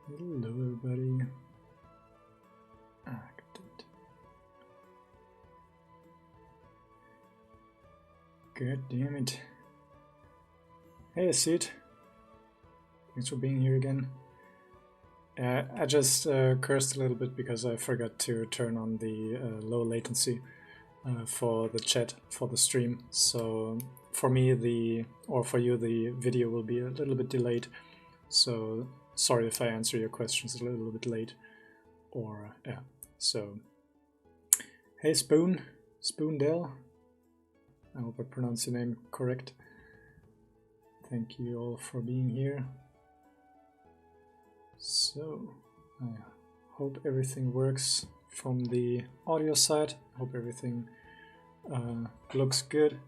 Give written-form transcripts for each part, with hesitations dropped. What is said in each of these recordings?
Hello everybody. Acted. God damn it. Hey Sid. Thanks for being here again. I just cursed a little bit because I forgot to turn on the low latency for the chat, for the stream. So for me, for you, the video will be a little bit delayed. So sorry if I answer your questions a little bit late. Or, yeah. So, hey Spoondale. I hope I pronounced your name correct. Thank you all for being here. So, I hope everything works from the audio side. I hope everything looks good.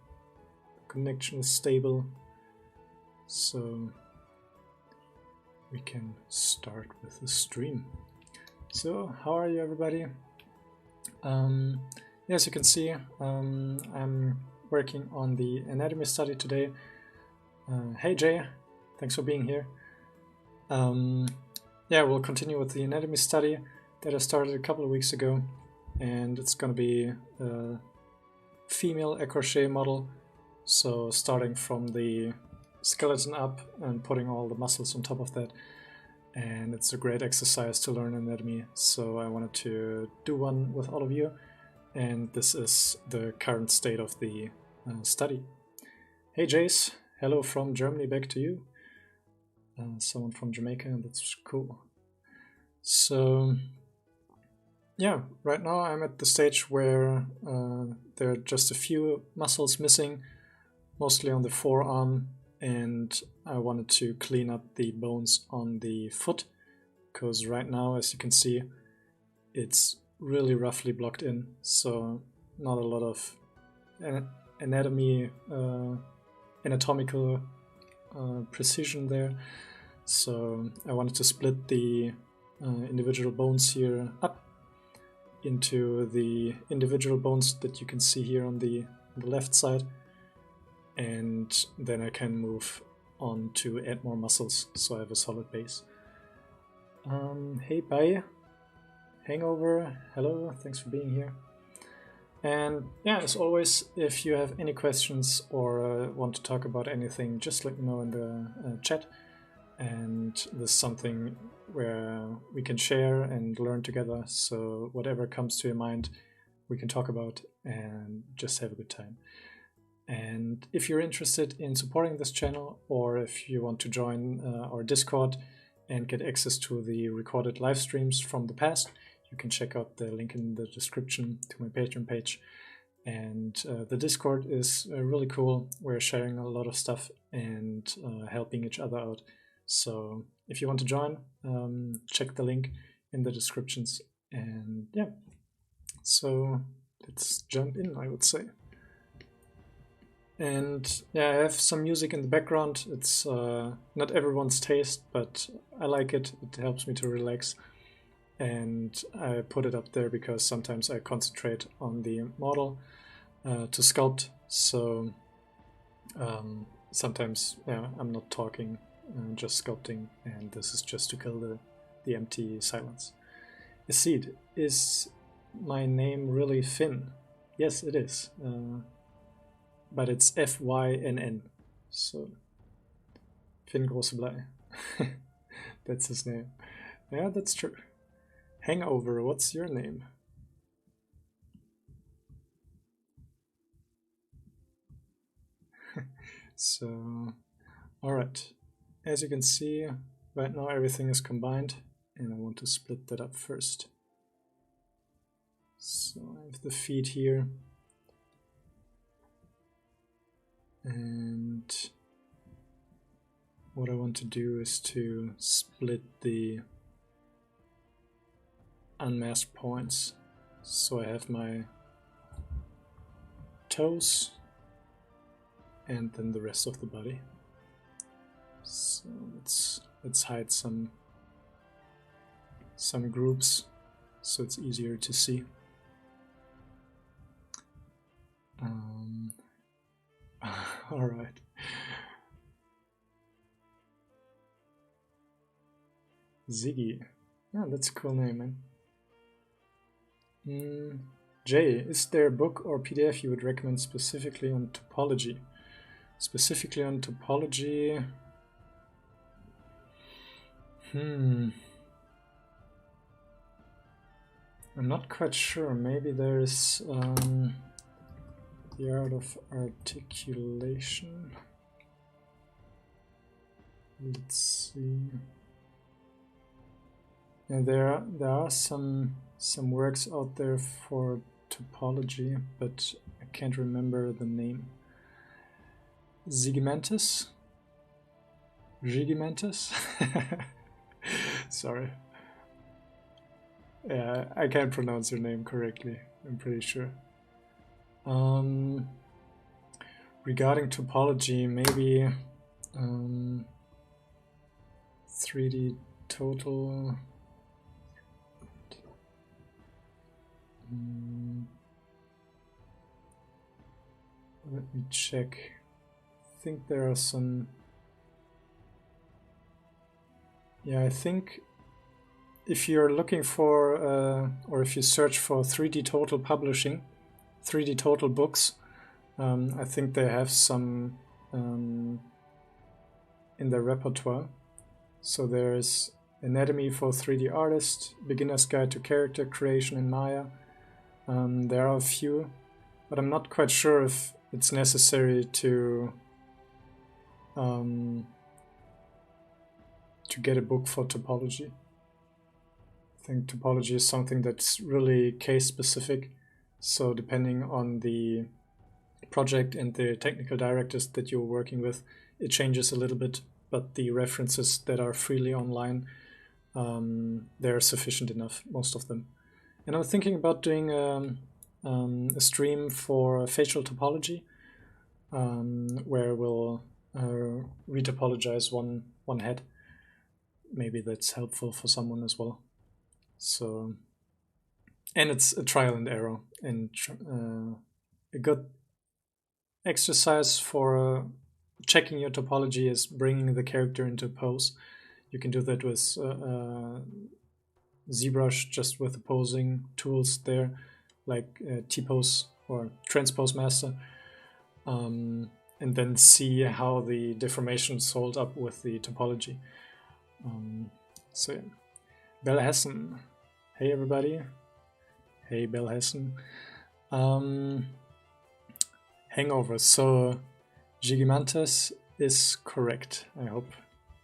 Connection is stable. So, we can start with the stream. So, how are you everybody? As you can see, I'm working on the anatomy study today. Hey Jay, thanks for being here. Yeah, we'll continue with the anatomy study that I started a couple of weeks ago, and it's going to be a female echorche model. So starting from the skeleton up and putting all the muscles on top of that. And it's a great exercise to learn anatomy, so I wanted to do one with all of you, and this is the current state of the study. Hey Jace, hello from Germany back to you. Someone from Jamaica, that's cool. So yeah, right now I'm at the stage where there are just a few muscles missing, mostly on the forearm, and I wanted to clean up the bones on the foot, because right now, as you can see, it's really roughly blocked in, so not a lot of anatomical precision there. So I wanted to split the individual bones here up into the individual bones that you can see here on the left side, and then I can move on to add more muscles, so I have a solid base. Hey bye, Hangover, hello, thanks for being here. And yeah, as always, if you have any questions or want to talk about anything, just let me know in the chat. And this is something where we can share and learn together, so whatever comes to your mind, we can talk about and just have a good time. And if you're interested in supporting this channel, or if you want to join our Discord and get access to the recorded live streams from the past, you can check out the link in the description to my Patreon page. And the Discord is really cool. We're sharing a lot of stuff and helping each other out. So if you want to join, check the link in the descriptions. And yeah, so let's jump in, I would say. And yeah, I have some music in the background. It's not everyone's taste, but I like it. It helps me to relax. And I put it up there because sometimes I concentrate on the model to sculpt. So sometimes, yeah, I'm not talking, just sculpting, and this is just to kill the empty silence. Acid, is my name really Finn? Yes, it is. But it's F-Y-N-N, so Finn Großeblei. That's his name. Yeah, that's true. Hangover, what's your name? So, alright. As you can see, right now everything is combined, and I want to split that up first. So I have the feet here. And what I want to do is to split the unmasked points. So I have my toes and then the rest of the body. So let's hide some groups so it's easier to see. All right. Ziggy. Yeah, that's a cool name, man. Jay, is there a book or PDF you would recommend specifically on topology? Specifically on topology... I'm not quite sure. Maybe there's The Art of Articulation. Let's see. Yeah, there are some works out there for topology, but I can't remember the name. Zigimantus? Sorry. Yeah, I can't pronounce your name correctly, I'm pretty sure. Regarding topology, maybe 3D Total. Let me check. I think there are some... Yeah, I think if you're looking for, or if you search for 3D Total Publishing, 3D Total books, I think they have some in their repertoire. So there's Anatomy for 3D Artists, Beginner's Guide to Character Creation in Maya. There are a few, but I'm not quite sure if it's necessary to get a book for topology. I think topology is something that's really case specific. So depending on the project and the technical directors that you're working with, it changes a little bit, but the references that are freely online, they're sufficient enough, most of them. And I'm thinking about doing a stream for facial topology, where we'll retopologize one head. Maybe that's helpful for someone as well. So, and it's a trial and error, and a good exercise for checking your topology is bringing the character into pose. You can do that with Zbrush, just with the posing tools there, like T-pose or transpose master, and then see how the deformations hold up with the topology. So yeah. Bell Hessen. Hey everybody. Hey Bell Hessen. Hangover. So Gigantes is correct. I hope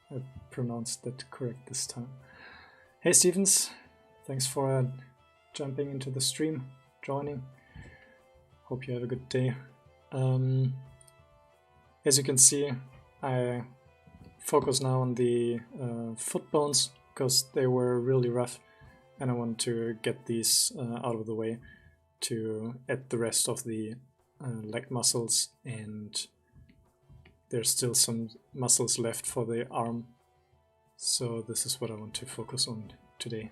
I pronounced that correct this time. Hey Stevens, thanks for jumping into the stream, joining. Hope you have a good day. As you can see, I focus now on the foot bones because they were really rough, and I want to get these out of the way to add the rest of the leg muscles, and there's still some muscles left for the arm, so this is what I want to focus on today.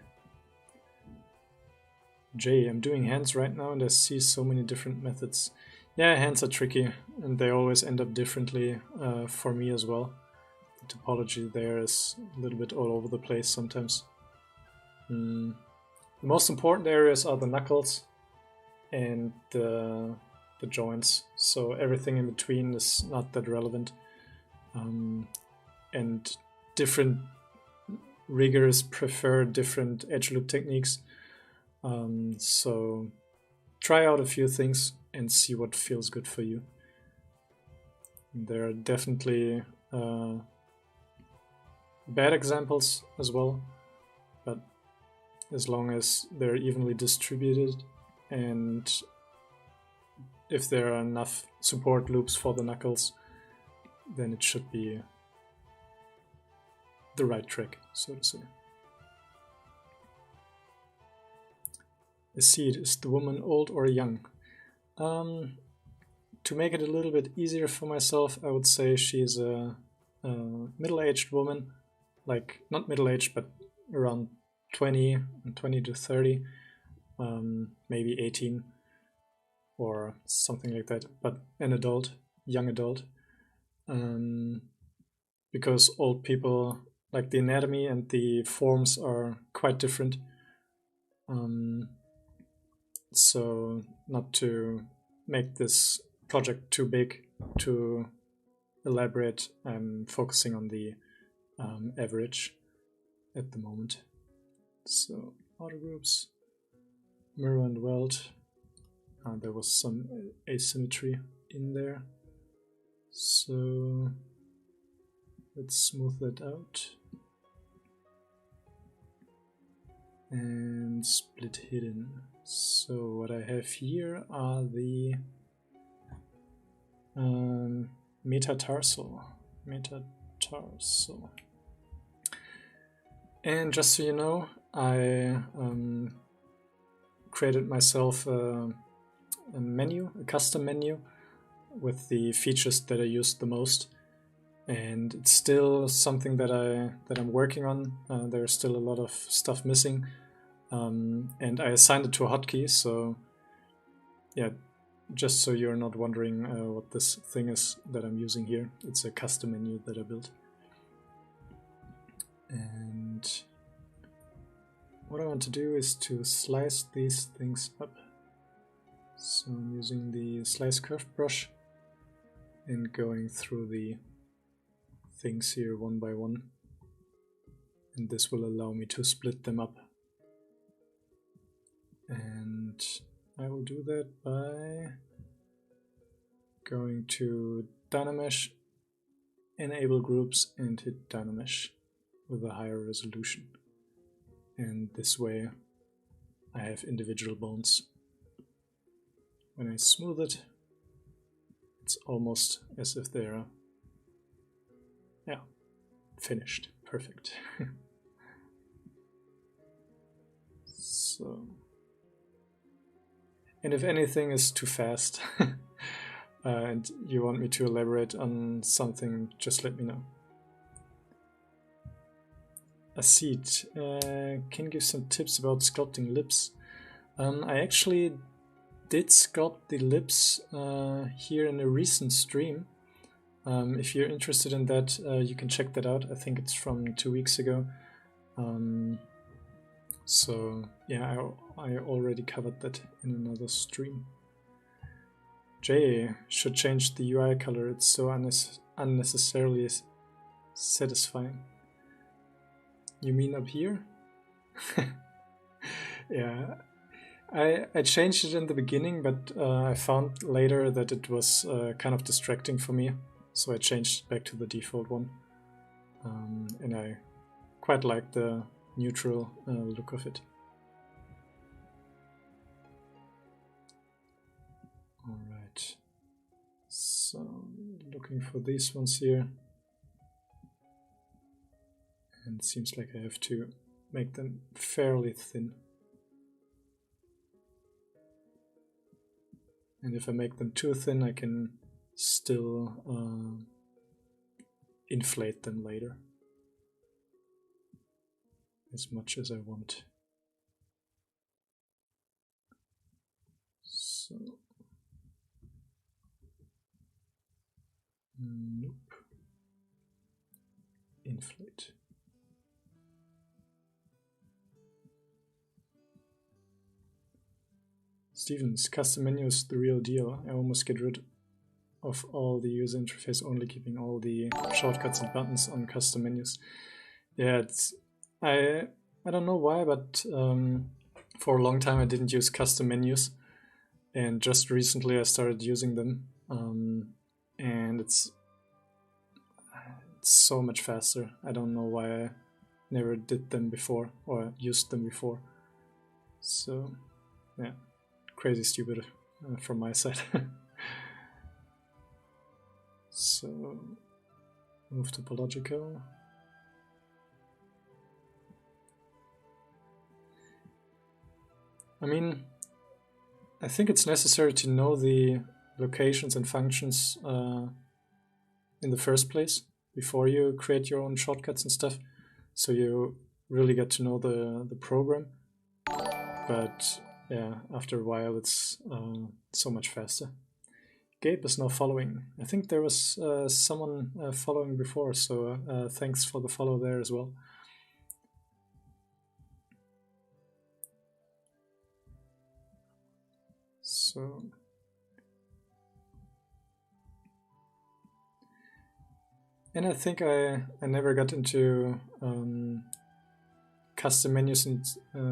Jay, I'm doing hands right now and I see so many different methods. Yeah, hands are tricky and they always end up differently for me as well. The topology there is a little bit all over the place sometimes. The most important areas are the knuckles and the joints, so everything in between is not that relevant. And different riggers prefer different edge loop techniques, so try out a few things and see what feels good for you. There are definitely bad examples as well, but as long as they're evenly distributed and if there are enough support loops for the knuckles, then it should be the right trick, so to say. A seed, is the woman old or young? To make it a little bit easier for myself, I would say she's a middle-aged woman, like not middle-aged, but around 20 to 30, maybe 18 or something like that, but an adult, young adult, because old people like the anatomy and the forms are quite different. So not to make this project too big to elaborate, I'm focusing on the average at the moment. So outer groups, mirror and weld. There was some asymmetry in there, so let's smooth that out. And split hidden. So what I have here are the metatarsal. And just so you know, I created myself a menu, a custom menu with the features that I used the most, and it's still something that I'm working on. There's still a lot of stuff missing, and I assigned it to a hotkey. So yeah, just so you're not wondering what this thing is that I'm using here, it's a custom menu that I built. And what I want to do is to slice these things up. So I'm using the slice curve brush and going through the things here one by one, and this will allow me to split them up. And I will do that by going to Dynamesh, enable groups, and hit Dynamesh with a higher resolution. And this way I have individual bones. When I smooth it, it's almost as if they're finished. Perfect. So, and if anything is too fast and you want me to elaborate on something, just let me know. Asid, can you give some tips about sculpting lips? I actually did sculpt the lips here in a recent stream. If you're interested in that, you can check that out. I think it's from 2 weeks ago. So yeah, I already covered that in another stream. Jay should change the UI color. It's so unnecessarily satisfying. You mean up here? Yeah, I changed it in the beginning, but I found later that it was kind of distracting for me. So I changed it back to the default one, and I quite like the neutral look of it. Alright, so looking for these ones here, and it seems like I have to make them fairly thin. And if I make them too thin, I can still inflate them later as much as I want. So, nope. Inflate. Stevens, custom menu is the real deal. I almost get rid of all the user interface, only keeping all the shortcuts and buttons on custom menus. Yeah, it's I don't know why, but for a long time I didn't use custom menus, and just recently I started using them, and it's so much faster. I don't know why I never did them before or used them before. So yeah, crazy stupid from my side. So move topological. I mean, I think it's necessary to know the locations and functions in the first place before you create your own shortcuts and stuff, so you really get to know the program. But yeah, after a while it's so much faster. Gabe is now following. I think there was someone following before, so thanks for the follow there as well. So and I think I never got into custom menus and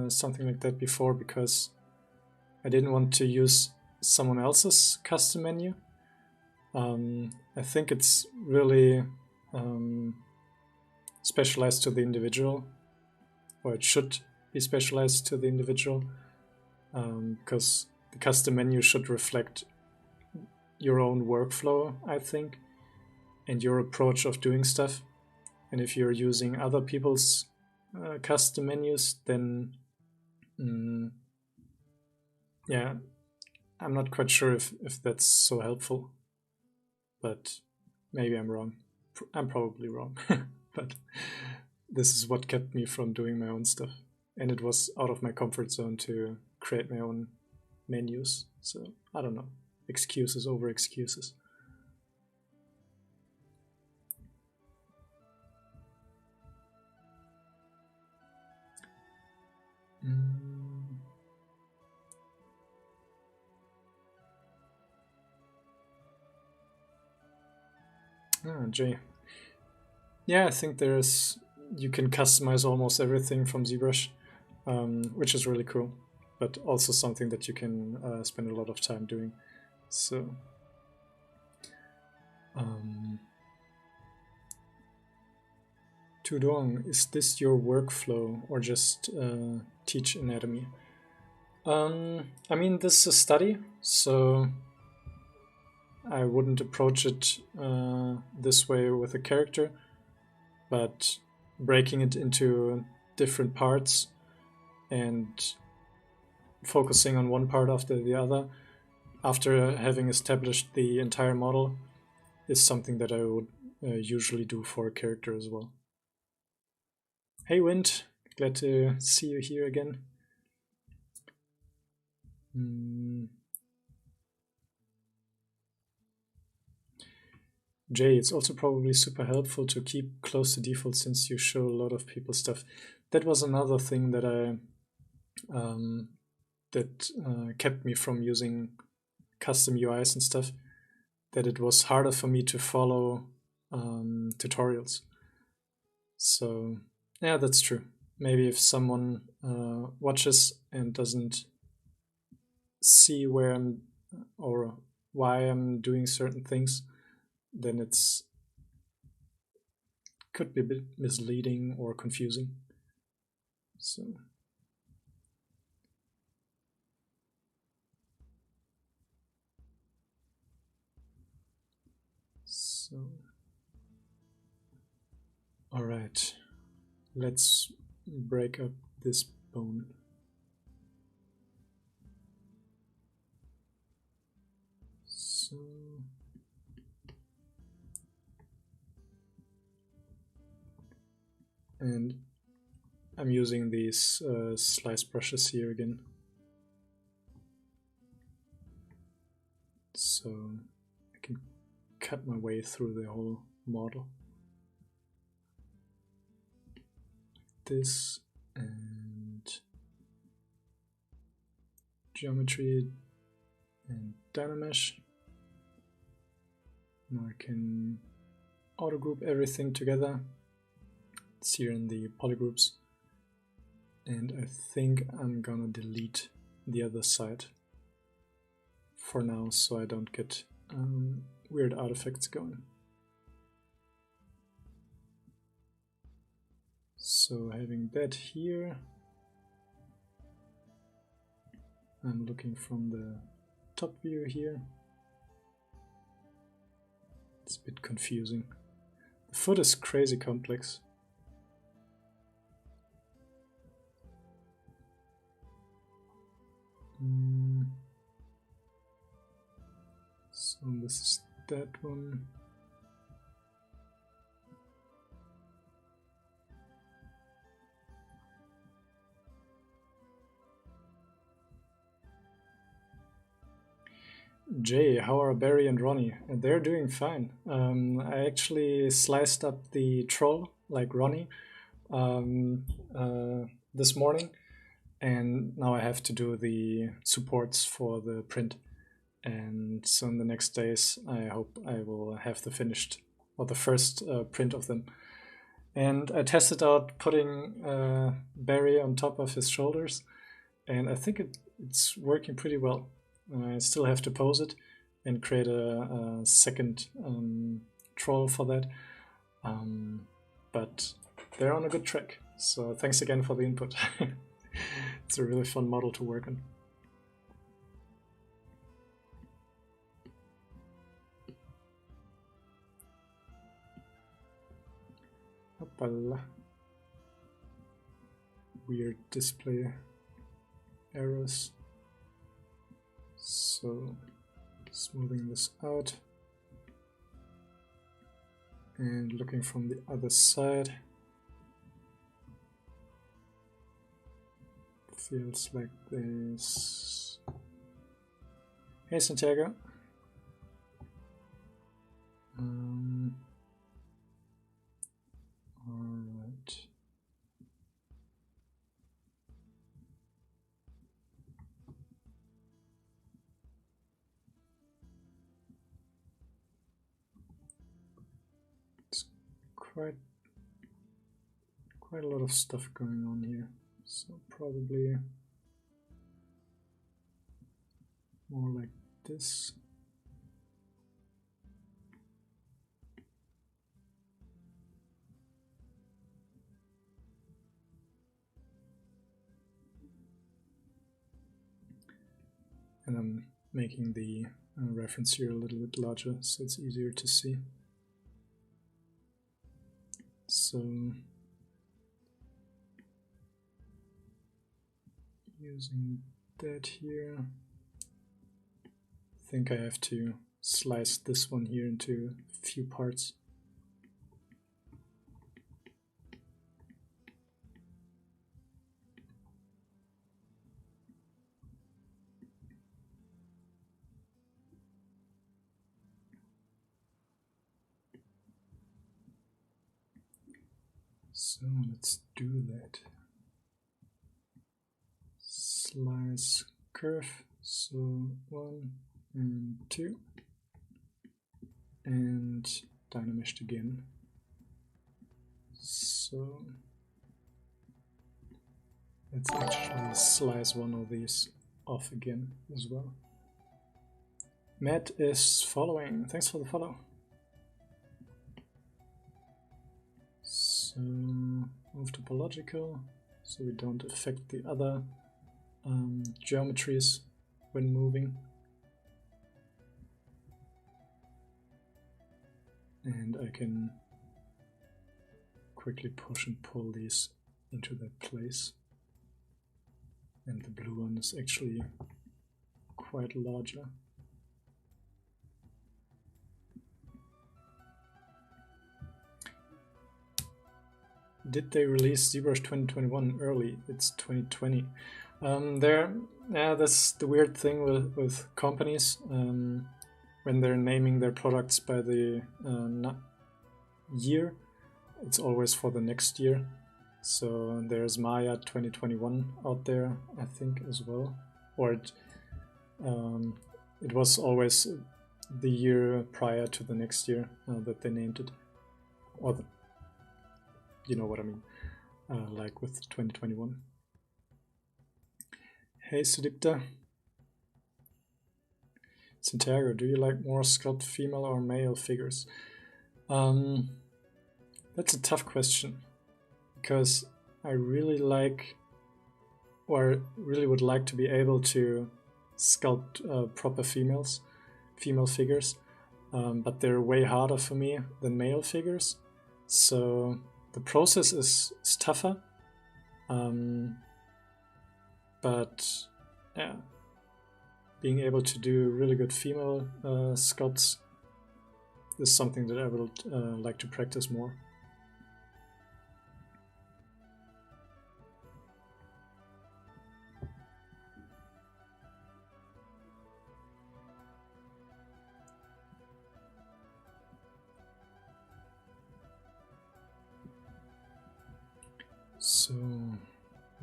something like that before, because I didn't want to use someone else's custom menu. I think it's really specialized to the individual, or it should be specialized to the individual, because the custom menu should reflect your own workflow, I think, and your approach of doing stuff. And if you're using other people's custom menus, then yeah, I'm not quite sure if that's so helpful, but maybe I'm wrong. I'm probably wrong, but this is what kept me from doing my own stuff, and it was out of my comfort zone to create my own menus. So I don't know, excuses over excuses. Jay. Yeah, I think you can customize almost everything from Zbrush, which is really cool, but also something that you can spend a lot of time doing. So Tudong, is this your workflow or just teach anatomy? I mean, this is a study, so I wouldn't approach it this way with a character, but breaking it into different parts and focusing on one part after the other after having established the entire model is something that I would usually do for a character as well. Hey Wind, glad to see you here again. Jay, it's also probably super helpful to keep close to default since you show a lot of people stuff. That was another thing that kept me from using custom UIs and stuff, that it was harder for me to follow tutorials. So yeah, that's true. Maybe if someone watches and doesn't see where I'm or why I'm doing certain things, then it's could be a bit misleading or confusing. So all right, let's break up this bone. So and I'm using these slice brushes here again, so I can cut my way through the whole model. This and geometry and Dynamesh. Now I can auto group everything together. It's here in the polygroups, and I think I'm gonna delete the other side for now so I don't get weird artifacts going. So having that here, I'm looking from the top view here. It's a bit confusing. The foot is crazy complex. So this is that one. Jay, how are Barry and Ronnie? They're doing fine. I actually sliced up the troll like Ronnie this morning, and now I have to do the supports for the print. And so in the next days, I hope I will have the finished or the first print of them. And I tested out putting Barry on top of his shoulders, and I think it's working pretty well. I still have to pose it and create a second troll for that, but they're on a good track. So thanks again for the input. It's a really fun model to work on. Hoppala. Weird display errors. So smoothing this out and looking from the other side. Feels like this. Hey Santiago. Alright. It's quite a lot of stuff going on here, so probably more like this. And I'm making the reference here a little bit larger so it's easier to see. So using that here, I think I have to slice this one here into a few parts. So let's do that. Slice curve, so 1 and 2, and dynameshed again. So let's actually slice one of these off again as well. Matt is following, thanks for the follow. So move topological so we don't affect the other geometries when moving. And I can quickly push and pull these into that place. And the blue one is actually quite larger. Did they release Zbrush 2021 early? It's 2020. That's the weird thing with companies when they're naming their products by the year. It's always for the next year. So there's Maya 2021 out there, I think, as well. Or it was always the year prior to the next year that they named it. Or you know what I mean, like with 2021. Hey Sudipta. Santiago, do you like more sculpt female or male figures? That's a tough question, because I really like, or really would like to be able to sculpt proper female figures, but they're way harder for me than male figures. So the process is tougher, but yeah, being able to do really good female sculpts is something that I would like to practice more.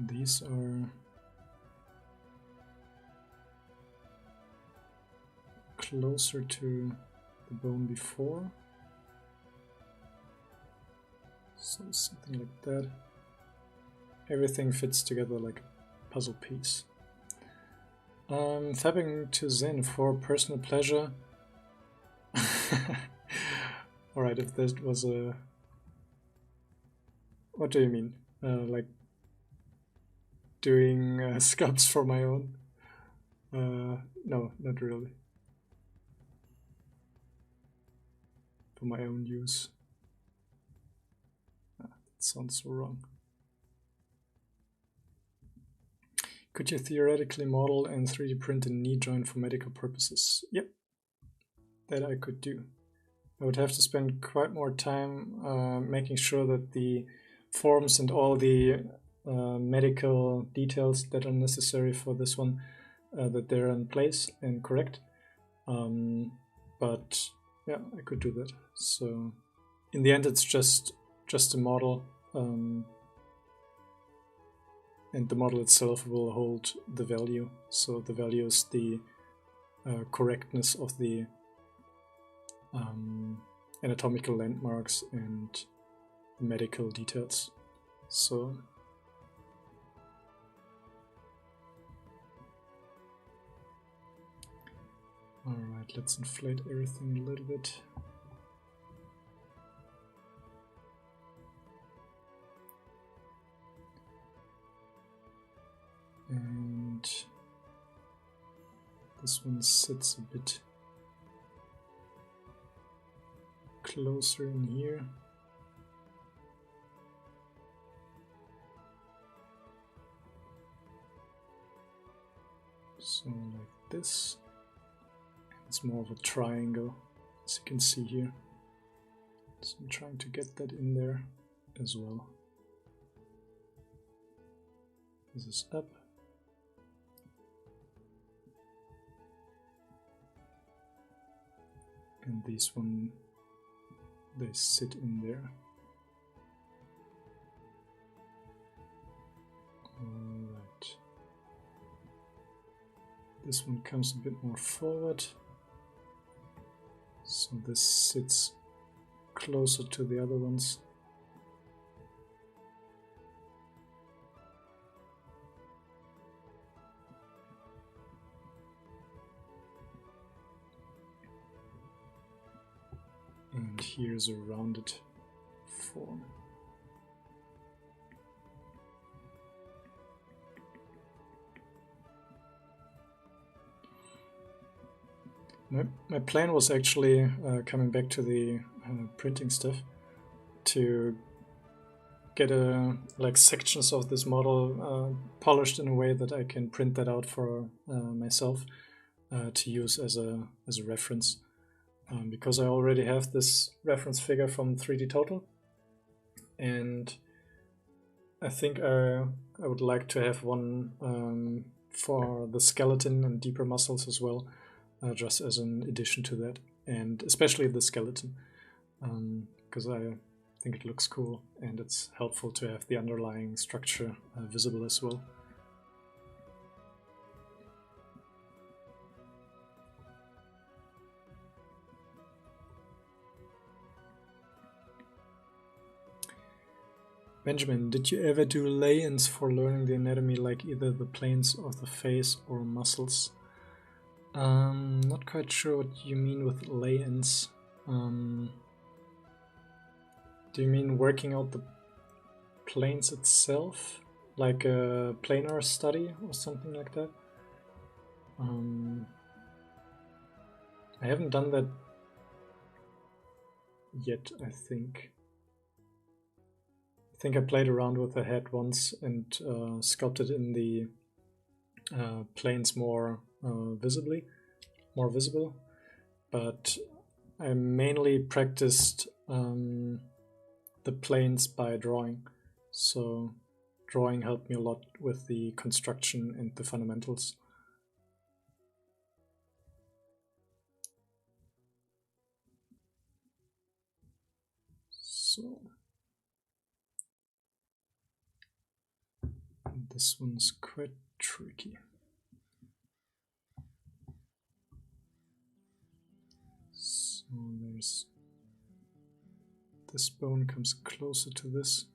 these are closer to the bone before. So something like that. Everything fits together like a puzzle piece. Fabbing to Zen for personal pleasure. Alright, if this was a... What do you mean? Like doing sculpts for my own? No, not really. For my own use. That sounds so wrong. Could you theoretically model and 3D print a knee joint for medical purposes? Yep, that I could do. I would have to spend quite more time making sure that the forms and all the medical details that are necessary for this one, that they're in place and correct. But yeah, I could do that. So in the end, it's just a model. And the model itself will hold the value. So the value is the correctness of the anatomical landmarks and the medical details. So alright, let's inflate everything a little bit. And this one sits a bit closer in here. So like this. It's more of a triangle, as you can see here. So I'm trying to get that in there as well. This is up. And these one, they sit in there. Alright. This one comes a bit more forward. So this sits closer to the other ones. And here's a rounded form. My plan was actually, coming back to the printing stuff, to get like sections of this model polished in a way that I can print that out for myself to use as a reference. Because I already have this reference figure from 3D Total, and I think I would like to have one for the skeleton and deeper muscles as well, just as an addition to that, and especially the skeleton, because I think it looks cool and it's helpful to have the underlying structure visible as well. Benjamin, did you ever do lay-ins for learning the anatomy, like either the planes of the face or muscles? Not quite sure what you mean with lay-ins. Do you mean working out the planes itself? Like a planar study or something like that? I haven't done that yet, I think. I think I played around with the head once and sculpted in the planes more visible, but I mainly practiced the planes by drawing. So drawing helped me a lot with the construction and the fundamentals. So this one's quite tricky. So there's this bone comes closer to this.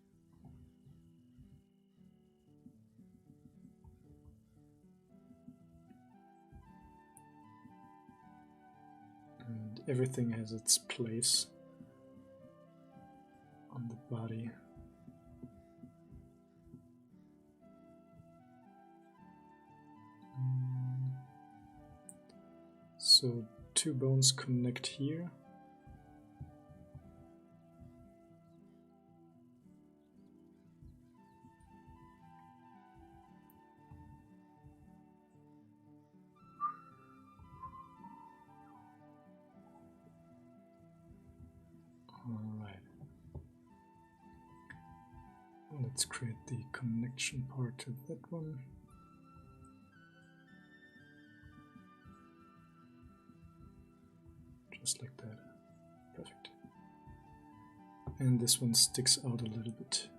And everything has its place on the body. So 2 bones connect here. Alright. Let's create the connection part to that one. Just like that. Perfect. And this one sticks out a little bit.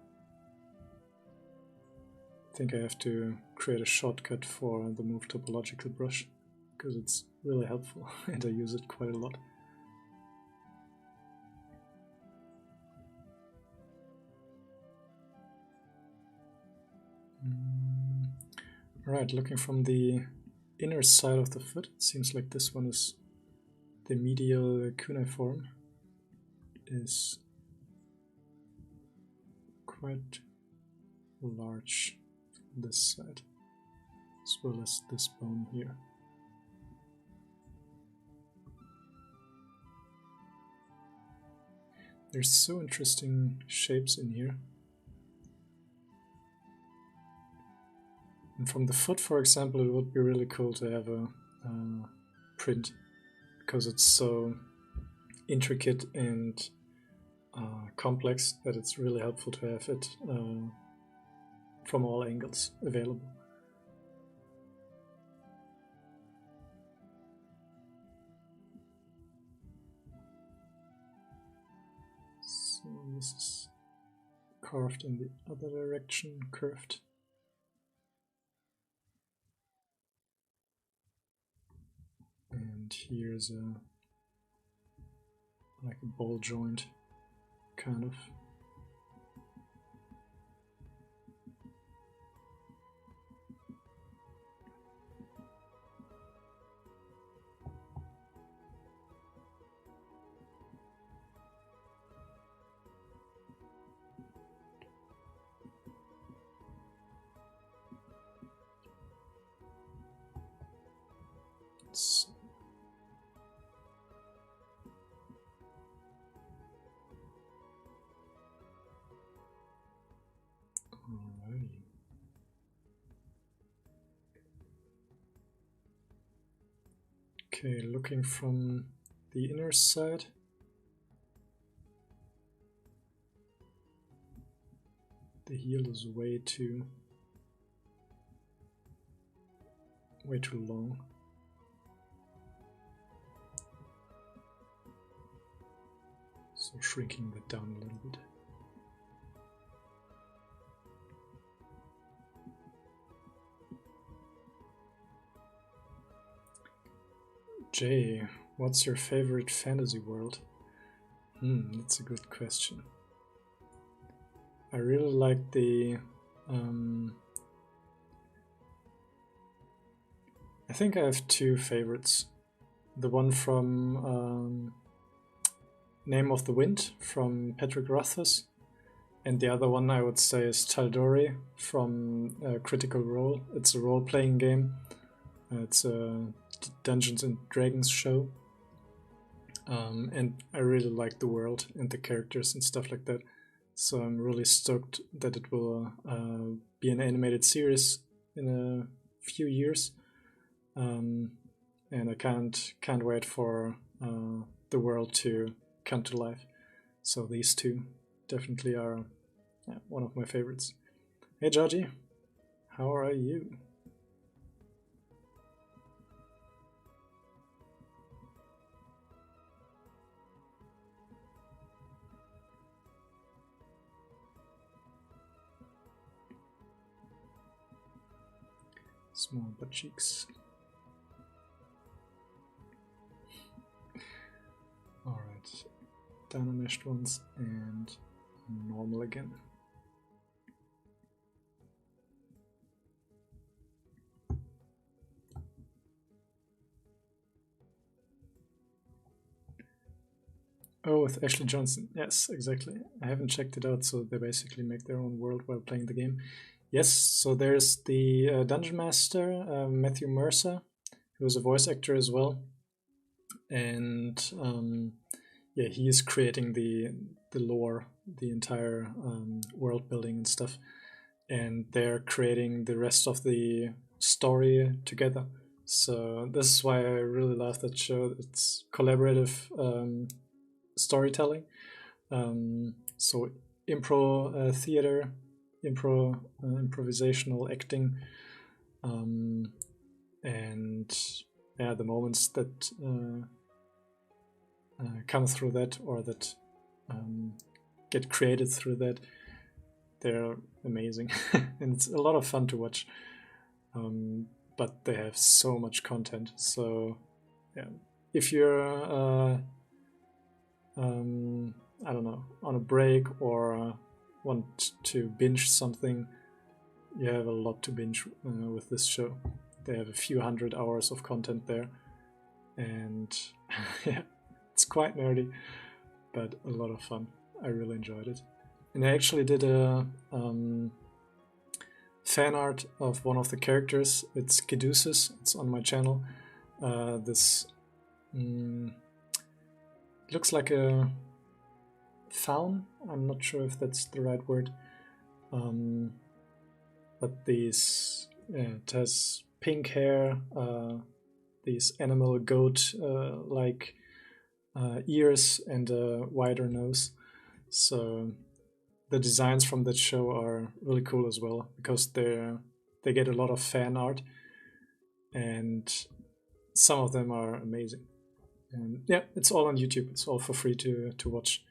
I think I have to create a shortcut for the move topological brush because it's really helpful and I use it quite a lot. Alright, looking from the inner side of the foot, it seems like this one is the medial cuneiform is quite large from this side, as well as this bone here. There's so interesting shapes in here. And from the foot, for example, it would be really cool to have a print, because it's so intricate and complex that it's really helpful to have it from all angles available. So this is carved in the other direction, curved. And here's like a ball joint, kind of. So alrighty. Okay, looking from the inner side. The heel is way too long. So shrinking that down a little bit. Jay, what's your favorite fantasy world? That's a good question. I really like the I think I have 2 favorites. The one from Name of the Wind from Patrick Rothfuss, and the other one I would say is Tal'Dorei from Critical Role. It's a role-playing game. It's a Dungeons and Dragons show, and I really like the world and the characters and stuff like that. So I'm really stoked that it will be an animated series in a few years, and I can't wait for the world to come to life. So these 2 definitely are one of my favorites. Hey Georgie, how are you? Small butt cheeks. Alright, dynameshed ones and normal again. Oh, with Ashley Johnson. Yes, exactly. I haven't checked it out, so they basically make their own world while playing the game. Yes, so there's the Dungeon Master, Matthew Mercer, who's a voice actor as well. And yeah, he is creating the lore, the entire world building and stuff. And they're creating the rest of the story together. So this is why I really love that show. It's collaborative storytelling. So improv theater, improvisational acting, and yeah, the moments that come through that, or that get created through that, they're amazing. And it's a lot of fun to watch. But they have so much content. So yeah, if you're I don't know, on a break or want to binge something, you have a lot to binge with this show. They have a few hundred hours of content there, and yeah, it's quite nerdy, but a lot of fun. I really enjoyed it. And I actually did a fan art of one of the characters. It's Caduceus. It's on my channel. This looks like a faun. I'm not sure if that's the right word. But these, it has pink hair, these animal goat like ears, and a wider nose. So the designs from that show are really cool as well, because they get a lot of fan art, and some of them are amazing. And yeah, it's all on YouTube. It's all for free to watch.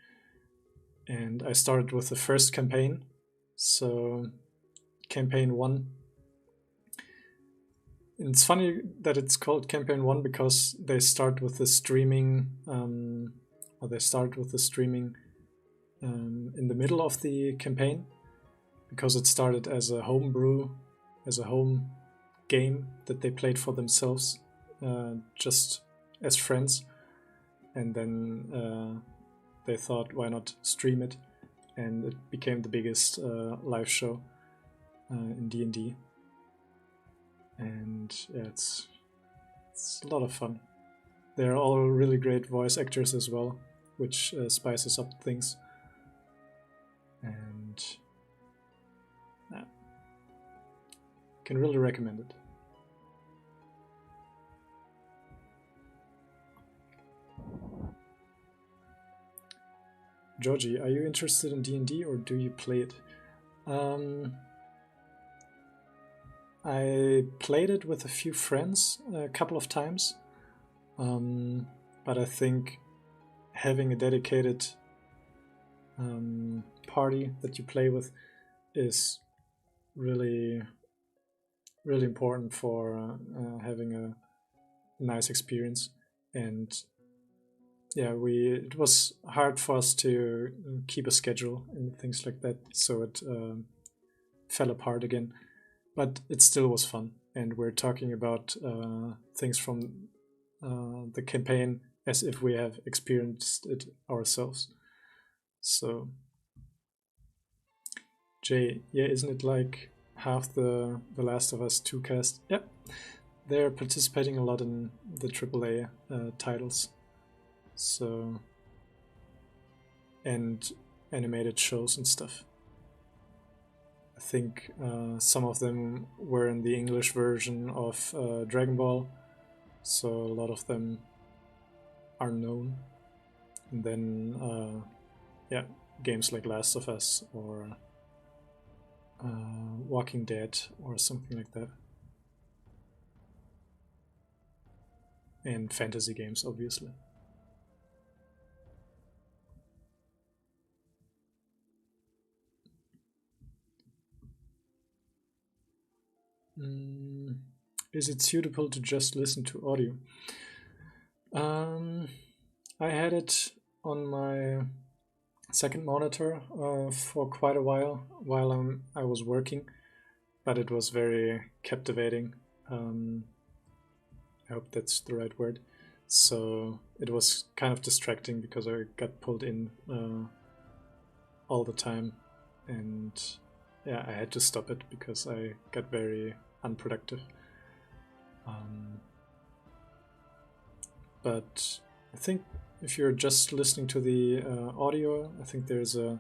And I started with the first campaign. So campaign 1. And it's funny that it's called campaign 1 because they start with the streaming, in the middle of the campaign, because it started as a homebrew, as a home game that they played for themselves, just as friends. And then they thought, why not stream it? And it became the biggest live show in D&D. And yeah, it's a lot of fun. They're all really great voice actors as well, which spices up things. And yeah, can really recommend it. Georgie, are you interested in D&D or do you play it? I played it with a few friends a couple of times, but I think having a dedicated party that you play with is really, really important for having a nice experience. And yeah, it was hard for us to keep a schedule and things like that, so it fell apart again. But it still was fun, and we're talking about things from the campaign as if we have experienced it ourselves. So, Jay, yeah, isn't it like half the Last of Us 2 cast? Yep, they're participating a lot in the AAA titles. So, and animated shows and stuff. I think some of them were in the English version of Dragon Ball, so a lot of them are known. And then, yeah, games like Last of Us or Walking Dead or something like that. And fantasy games, obviously. Is it suitable to just listen to audio? I had it on my second monitor for quite a while I was working, but it was very captivating. I hope that's the right word. So it was kind of distracting because I got pulled in all the time, and yeah, I had to stop it because I got very unproductive. But I think if you're just listening to the audio, I think there's a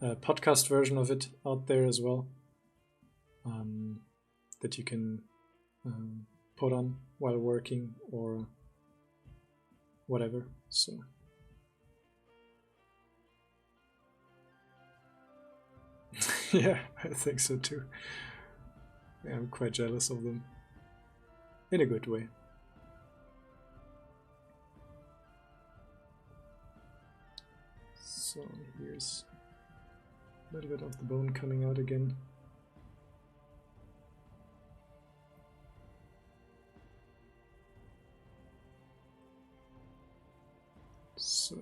podcast version of it out there as well, that you can put on while working or whatever. So yeah, I think so too. Yeah, I'm quite jealous of them in a good way. So here's a little bit of the bone coming out again. So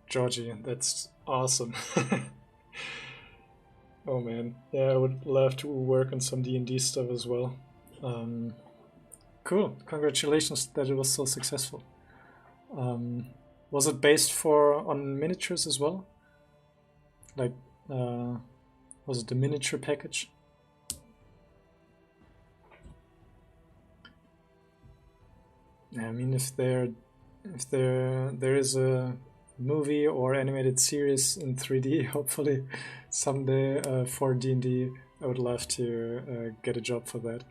Georgie, that's awesome. Oh man, yeah, I would love to work on some D&D stuff as well. Cool, congratulations that it was so successful. Was it based on miniatures as well? Like, was it the miniature package? I mean, if there is a movie or animated series in 3D, hopefully someday for D&D, I would love to get a job for that.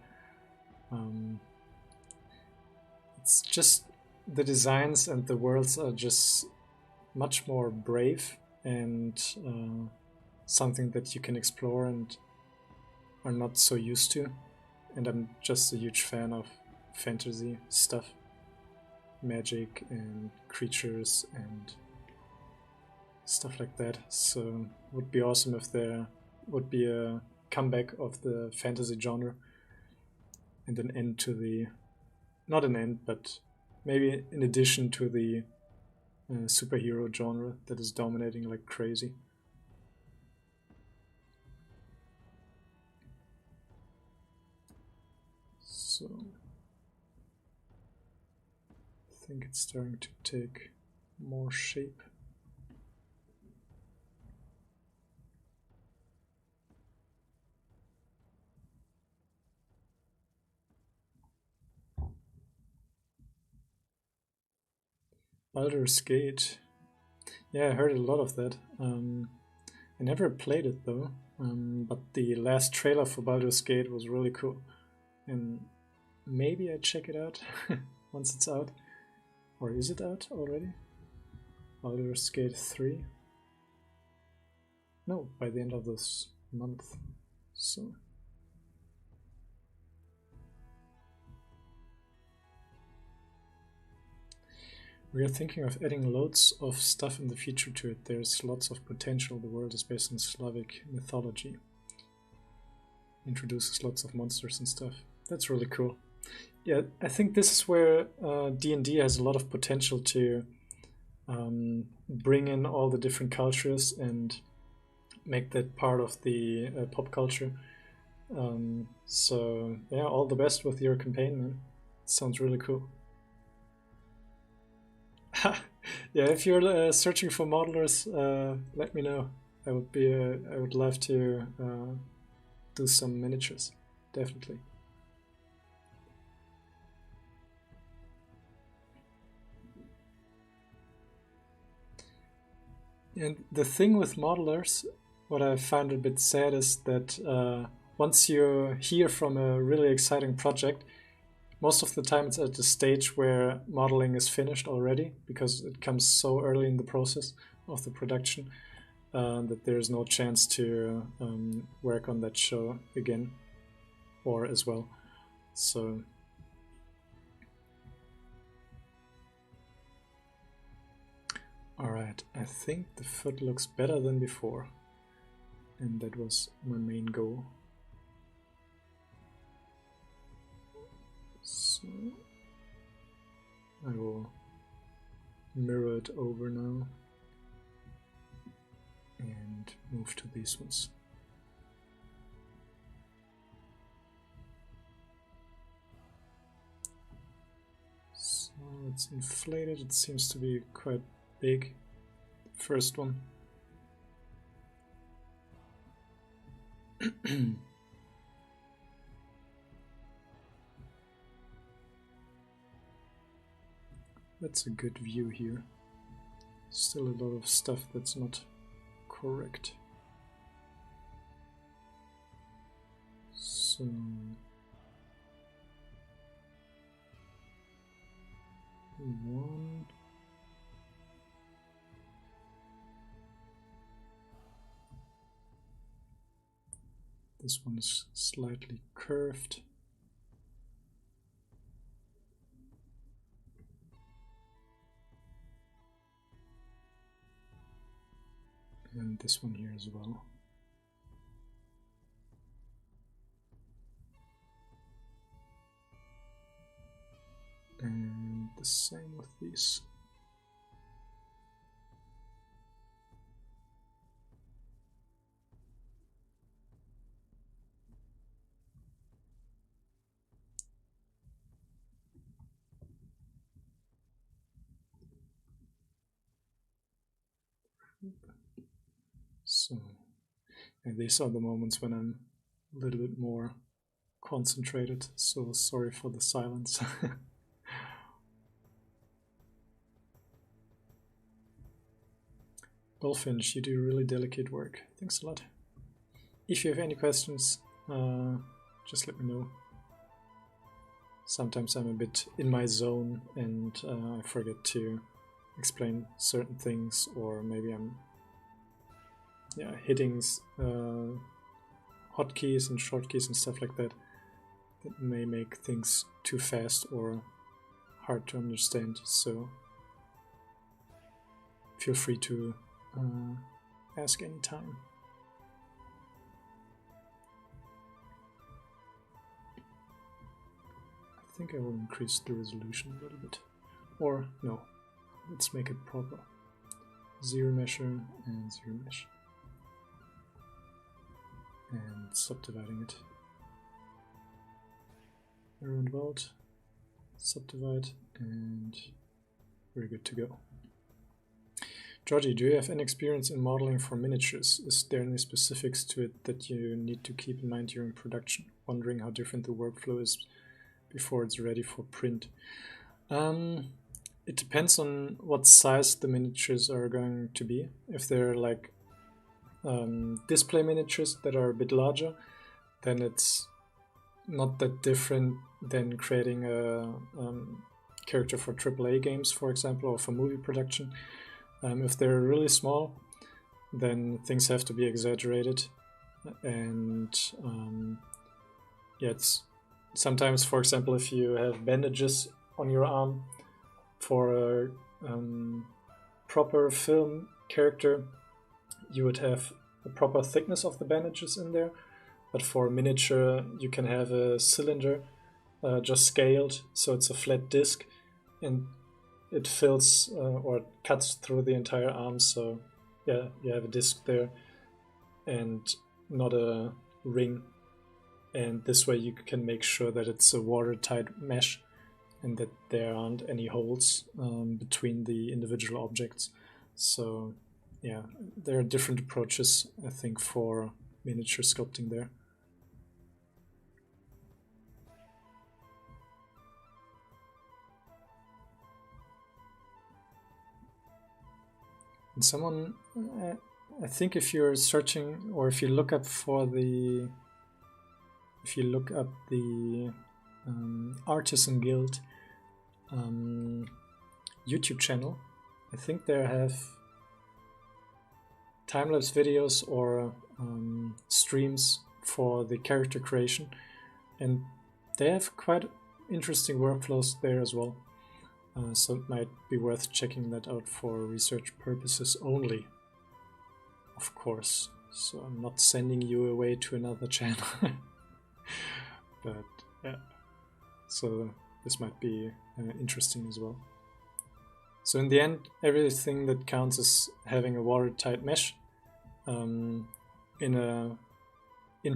It's just the designs and the worlds are just much more brave and something that you can explore and are not so used to. And I'm just a huge fan of fantasy stuff, magic and creatures and stuff like that. So it would be awesome if there would be a comeback of the fantasy genre and an end to the, not an end, but maybe in addition to the superhero genre that is dominating like crazy. So I think it's starting to take more shape. Baldur's Gate. Yeah, I heard a lot of that. I never played it though, but the last trailer for Baldur's Gate was really cool. And maybe I check it out once it's out. Or is it out already? Baldur's Gate 3? No, by the end of this month. So we are thinking of adding loads of stuff in the future to it. There's lots of potential. The world is based on Slavic mythology. Introduces lots of monsters and stuff. That's really cool. Yeah, I think this is where D&D has a lot of potential to bring in all the different cultures and make that part of the pop culture. So yeah, all the best with your campaign, man. It sounds really cool. Yeah, if you're searching for modelers, let me know. I would love to do some miniatures, definitely. And the thing with modelers, what I find a bit sad is that once you hear from a really exciting project, most of the time it's at the stage where modeling is finished already because it comes so early in the process of the production that there's no chance to work on that show again or as well. So Alright, I think the foot looks better than before, and that was my main goal. So I will mirror it over now and move to these ones. So it's inflated, it seems to be quite big, the first one. That's a good view here. Still a lot of stuff that's not correct. So one. This one is slightly curved. And this one here as well. And the same with these. So, and these are the moments when I'm a little bit more concentrated, so sorry for the silence. Bullfinch, you do really delicate work. Thanks a lot. If you have any questions, just let me know. Sometimes I'm a bit in my zone and I forget to explain certain things, or maybe I'm hitting hotkeys and shortkeys and stuff like that. That may make things too fast or hard to understand, so feel free to ask anytime. I think I will increase the resolution a little bit. Or no, let's make it proper. Zero measure and zero mesh. And subdividing it. Around about, subdivide, and we're good to go. Georgie, do you have any experience in modeling for miniatures? Is there any specifics to it that you need to keep in mind during production? Wondering how different the workflow is before it's ready for print. It depends on what size the miniatures are going to be. If they're like display miniatures that are a bit larger, then it's not that different than creating a character for AAA games, for example, or for movie production. If they're really small, then things have to be exaggerated, and it's sometimes, for example, if you have bandages on your arm for a proper film character, you would have a proper thickness of the bandages in there, but for a miniature you can have a cylinder just scaled, so it's a flat disc and it fills or cuts through the entire arm, so yeah, you have a disc there and not a ring, and this way you can make sure that it's a watertight mesh and that there aren't any holes between the individual objects. So yeah, there are different approaches, I think, for miniature sculpting there. And someone, I think if you're searching, or if you look up the Artisan Guild YouTube channel, I think they have time-lapse videos or streams for the character creation, and they have quite interesting workflows there as well. So it might be worth checking that out for research purposes only, of course. So I'm not sending you away to another channel. But yeah, so this might be interesting as well. So in the end, everything that counts is having a watertight mesh in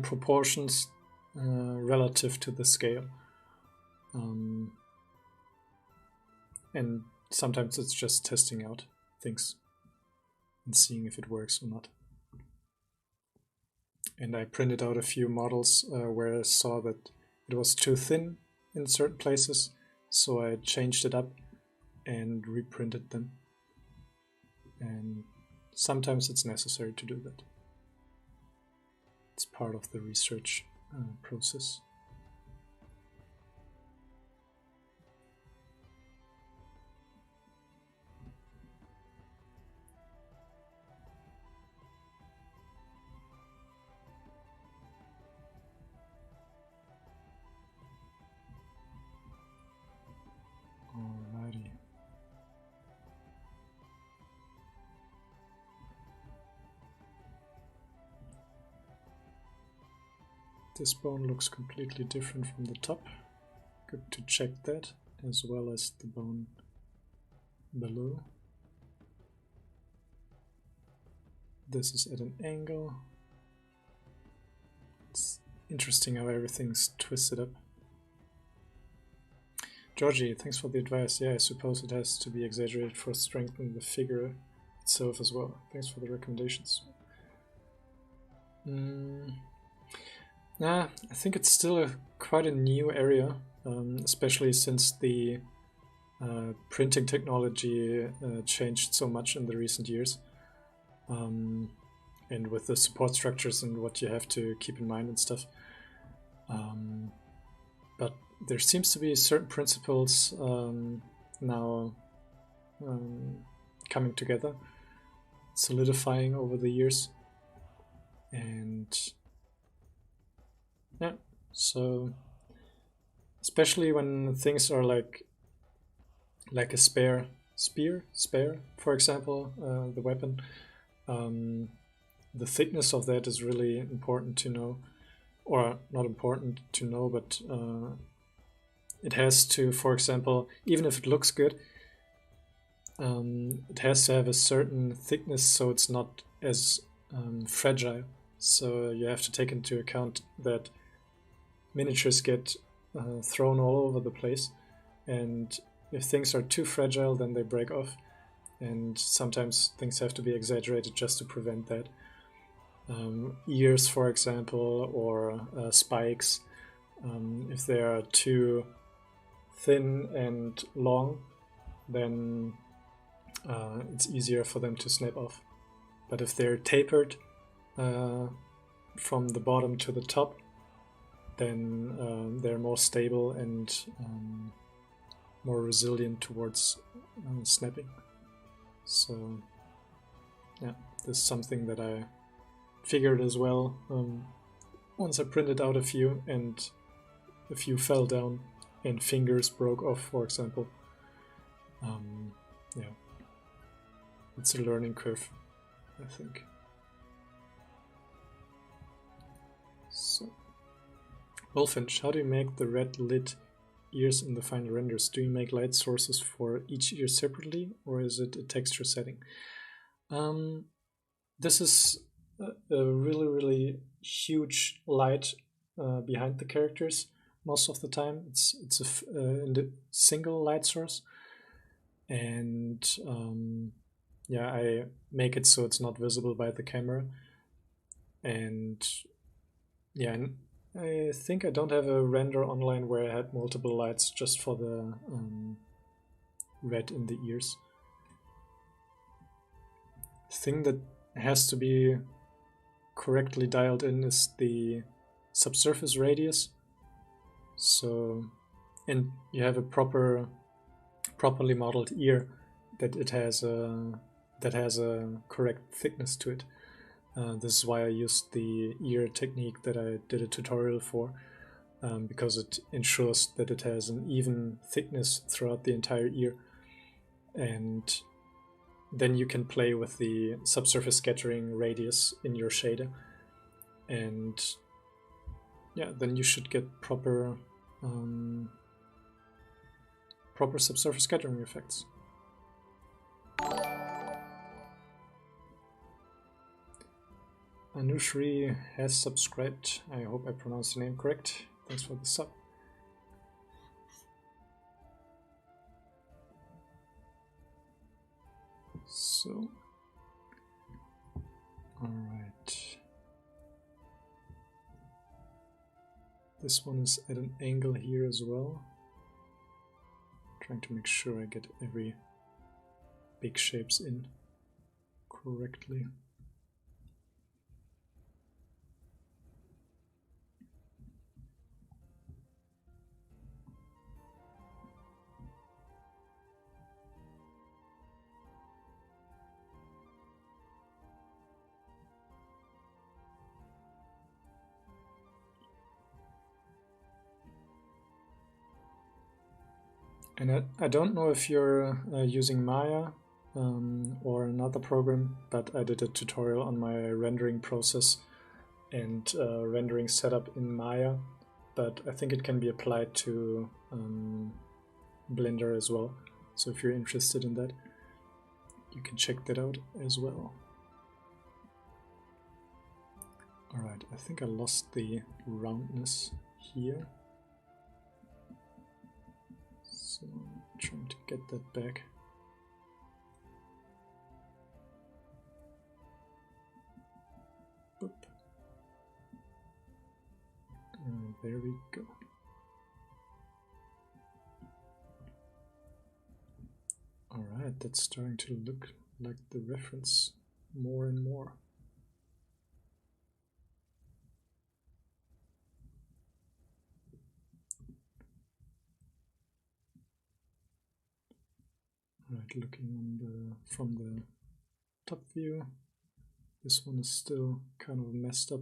proportions relative to the scale. And sometimes it's just testing out things and seeing if it works or not. And I printed out a few models where I saw that it was too thin in certain places, so I changed it up and reprinted them. And sometimes it's necessary to do that. It's part of the research process. Alrighty. This bone looks completely different from the top. Good to check that, as well as the bone below. This is at an angle. It's interesting how everything's twisted up. Georgie, thanks for the advice. Yeah, I suppose it has to be exaggerated for strengthening the figure itself as well. Thanks for the recommendations. I think it's still quite a new area, especially since the printing technology changed so much in the recent years. And with the support structures and what you have to keep in mind and stuff. But there seems to be certain principles now coming together, solidifying over the years. And yeah, so especially when things are like a spear, for example, the weapon, the thickness of that is really important to know, or not important to know, but it has to, for example, even if it looks good, it has to have a certain thickness so it's not as fragile. So you have to take into account that miniatures get thrown all over the place, and if things are too fragile, then they break off, and sometimes things have to be exaggerated just to prevent that. Ears, for example, or spikes, if they are too thin and long, then it's easier for them to snap off. But if they're tapered from the bottom to the top, then they're more stable and more resilient towards snapping. So yeah, this is something that I figured as well once I printed out a few and a few fell down and fingers broke off, for example. Yeah, it's a learning curve, I think. So, Wolfinch, how do you make the red lit ears in the final renders? Do you make light sources for each ear separately, or is it a texture setting? This is a really huge light behind the characters most of the time. It's a single light source, and yeah, I make it so it's not visible by the camera. And yeah, I think I don't have a render online where I had multiple lights just for the red in the ears. The thing that has to be correctly dialed in is the subsurface radius. So, and you have a properly modeled ear that it has a correct thickness to it. This is why I used the ear technique that I did a tutorial for, because it ensures that it has an even thickness throughout the entire ear. and then you can play with the subsurface scattering radius in your shader, and yeah, then you should get proper proper subsurface scattering effects. Anushri has subscribed. I hope I pronounced the name correct. Thanks for the sub. So, alright. This one is at an angle here as well. Trying to make sure I get every big shapes in correctly. And I don't know if you're using Maya or another program, but I did a tutorial on my rendering process and rendering setup in Maya, but I think it can be applied to Blender as well. So if you're interested in that, you can check that out as well. Alright, I think I lost the roundness here. So I'm trying to get that back. Boop. And there we go. Alright, that's starting to look like the reference more and more. Alright, looking on from the top view, this one is still kind of messed up.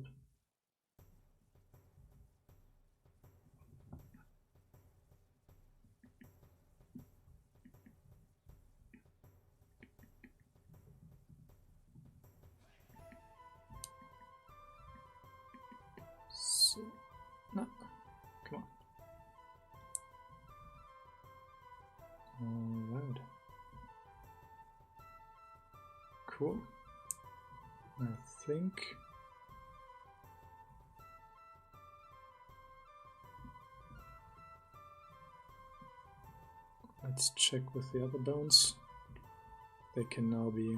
So, no, come on. Alright. Cool. I think let's check with the other bones. They can now be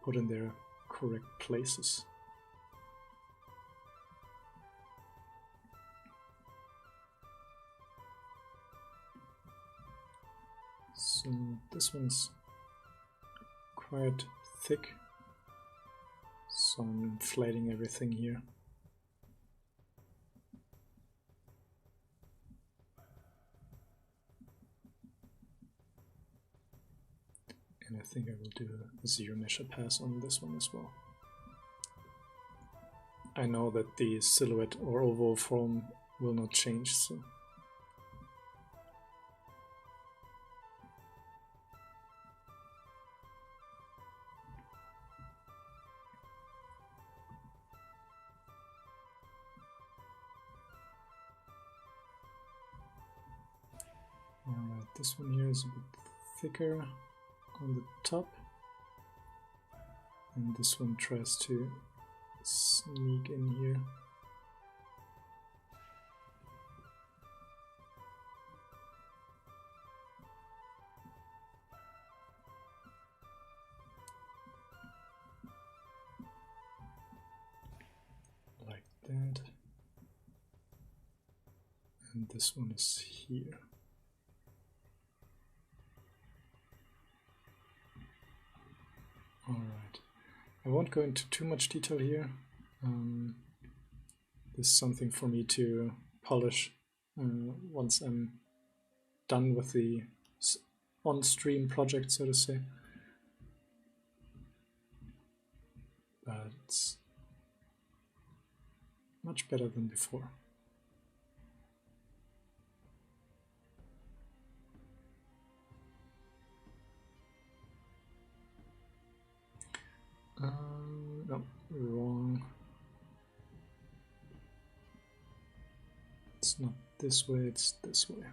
put in their correct places. So this one's quite thick, so I'm inflating everything here. And I think I will do a zero measure pass on this one as well. I know that the silhouette or overall form will not change, so alright, this one here is a bit thicker on the top, and this one tries to sneak in here. Like that. And this one is here. Alright, I won't go into too much detail here. This is something for me to polish once I'm done with the on-stream project, so to say. But it's much better than before. no, wrong. It's not this way, it's this way.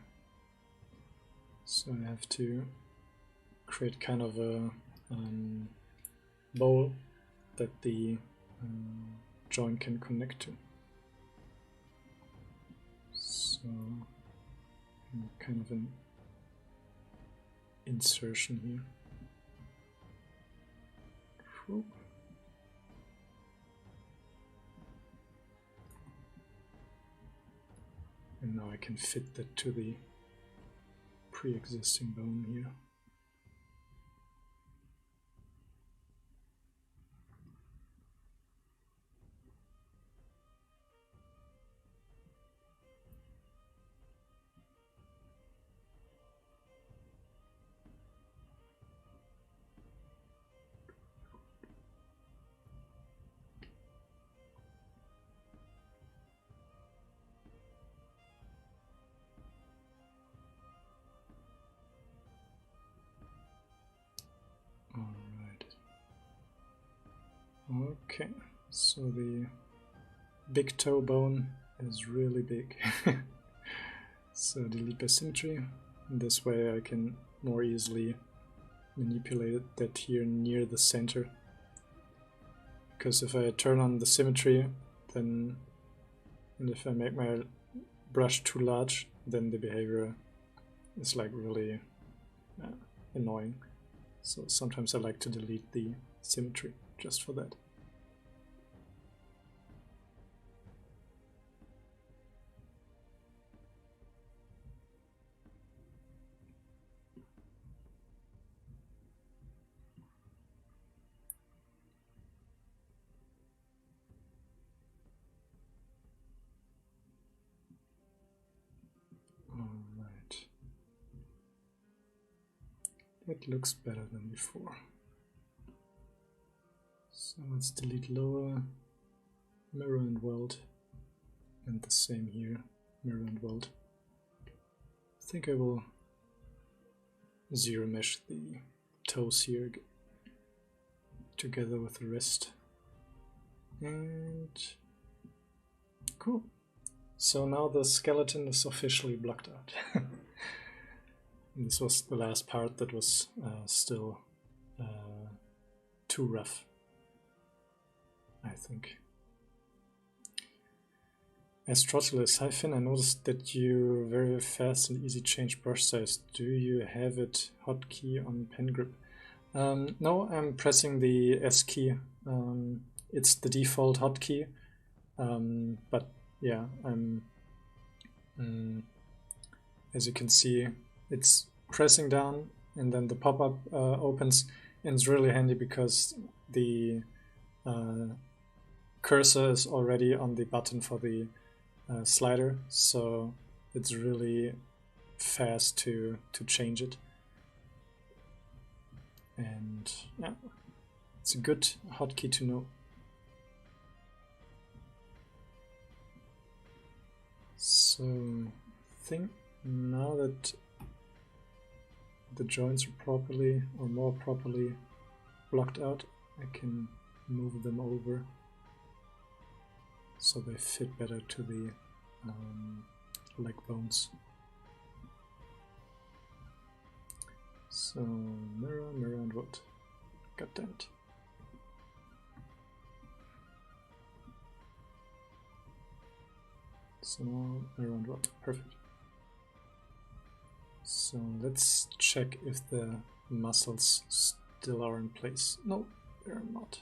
So I have to create kind of a bowl that the joint can connect to. So kind of an insertion here. Whoop. And now I can fit that to the pre-existing bone here. Okay, so the big toe bone is really big. So delete by symmetry. This way I can more easily manipulate that here near the center. Because if I turn on the symmetry, then, and if I make my brush too large, then the behavior is like really annoying. So sometimes I like to delete the symmetry just for that. Alright. That looks better than before. So let's delete lower, mirror and weld, and the same here, mirror and weld. I think I will zero mesh the toes here together with the wrist. And cool. So now the skeleton is officially blocked out. This was the last part that was still too rough, I think. As Trotulus, hi Finn, I noticed that you very fast and easy change brush size. Do you have it hotkey on pen grip? No, I'm pressing the S key. It's the default hotkey, but yeah, I'm. As you can see, it's pressing down, and then the pop-up opens, and it's really handy because the cursor is already on the button for the slider, so it's really fast to change it. And yeah, it's a good hotkey to know. So I think now that the joints are properly or more properly blocked out, I can move them over so they fit better to the leg bones. So mirror, mirror and what? God damn it. So now mirror and what? Perfect. So let's check if the muscles still are in place. No, they're not.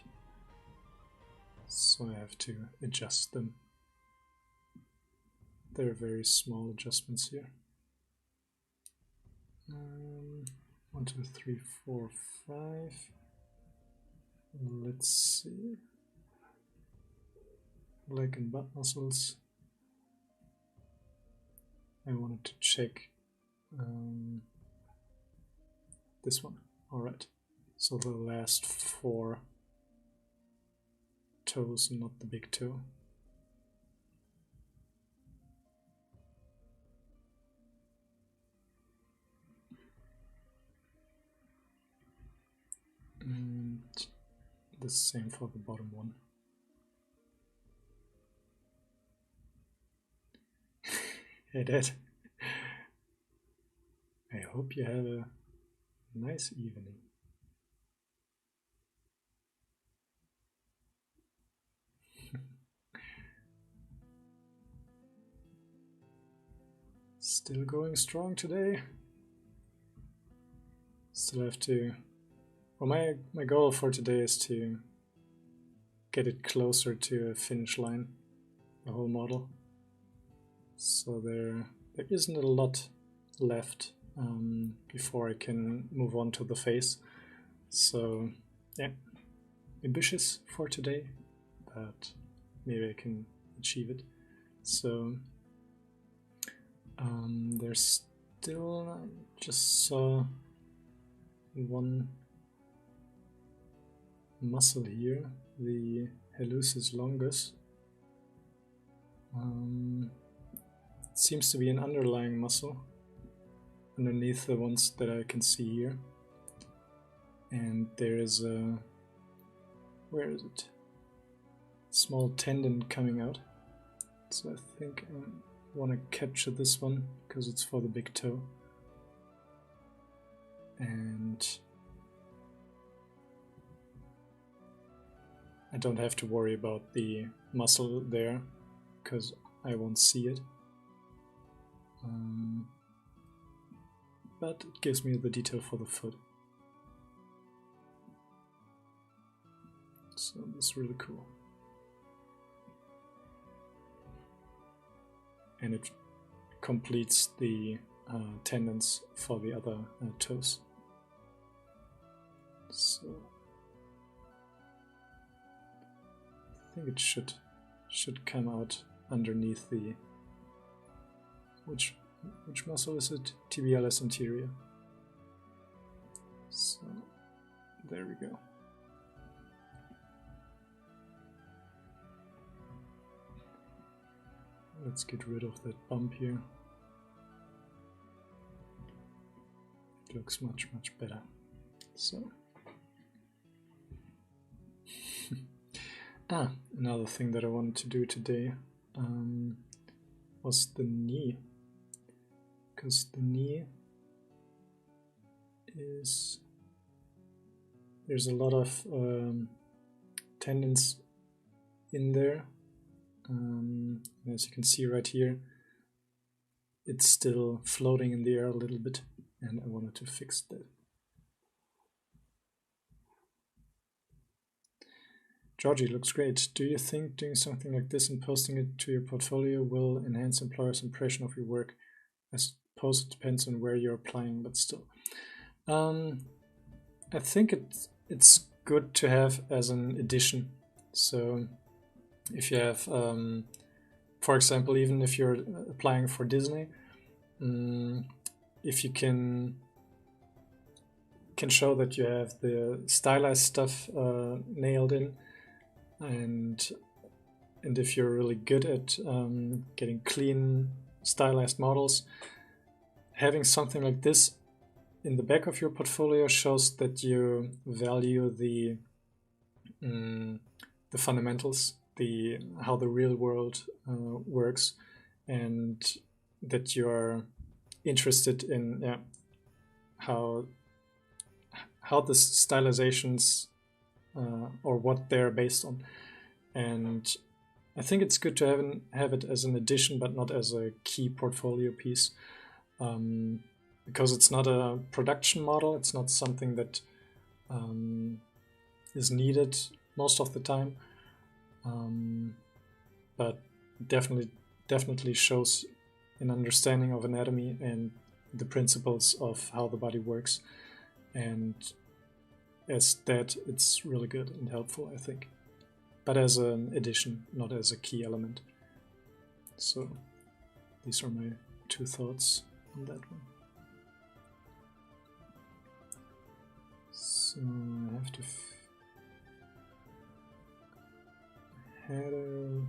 So I have to adjust them. There are very small adjustments here. 1, 2, 3, 4, 5. Let's see. Leg and butt muscles. I wanted to check this one. Alright. So the last 4 toes, not the big toe. And the same for the bottom one. Hey Dad, I hope you have a nice evening. Still going strong today. Still have to... Well, my goal for today is to get it closer to a finish line, the whole model. So there isn't a lot left before I can move on to the face. So yeah, ambitious for today, but maybe I can achieve it. So there's still, I just saw one muscle here, the hallucis longus. It seems to be an underlying muscle underneath the ones that I can see here. And there is a, where is it? Small tendon coming out. So I think I want to capture this one because it's for the big toe. And I don't have to worry about the muscle there because I won't see it. But it gives me the detail for the foot. So that's really cool. And it completes the tendons for the other toes. So I think it should come out underneath the, which muscle is it? Tibialis anterior. So there we go. Let's get rid of that bump here. It looks much better. So another thing that I wanted to do today was the knee, because the knee is, there's a lot of tendons in there. As you can see right here, it's still floating in the air a little bit, and I wanted to fix that. Georgie, looks great. Do you think doing something like this and posting it to your portfolio will enhance employers' impression of your work? I suppose it depends on where you're applying, but still. I think it's good to have as an addition. So if you have, for example, even if you're applying for Disney, if you can show that you have the stylized stuff nailed in, and if you're really good at getting clean stylized models, having something like this in the back of your portfolio shows that you value the fundamentals, how the real world works, and that you're interested in how the stylizations or what they're based on. And I think it's good to have it as an addition, but not as a key portfolio piece, because it's not a production model. It's not something that is needed most of the time, but definitely shows an understanding of anatomy and the principles of how the body works. And as that, it's really good and helpful, I think. But as an addition, not as a key element. So these are my 2 thoughts on that one. So I have to had a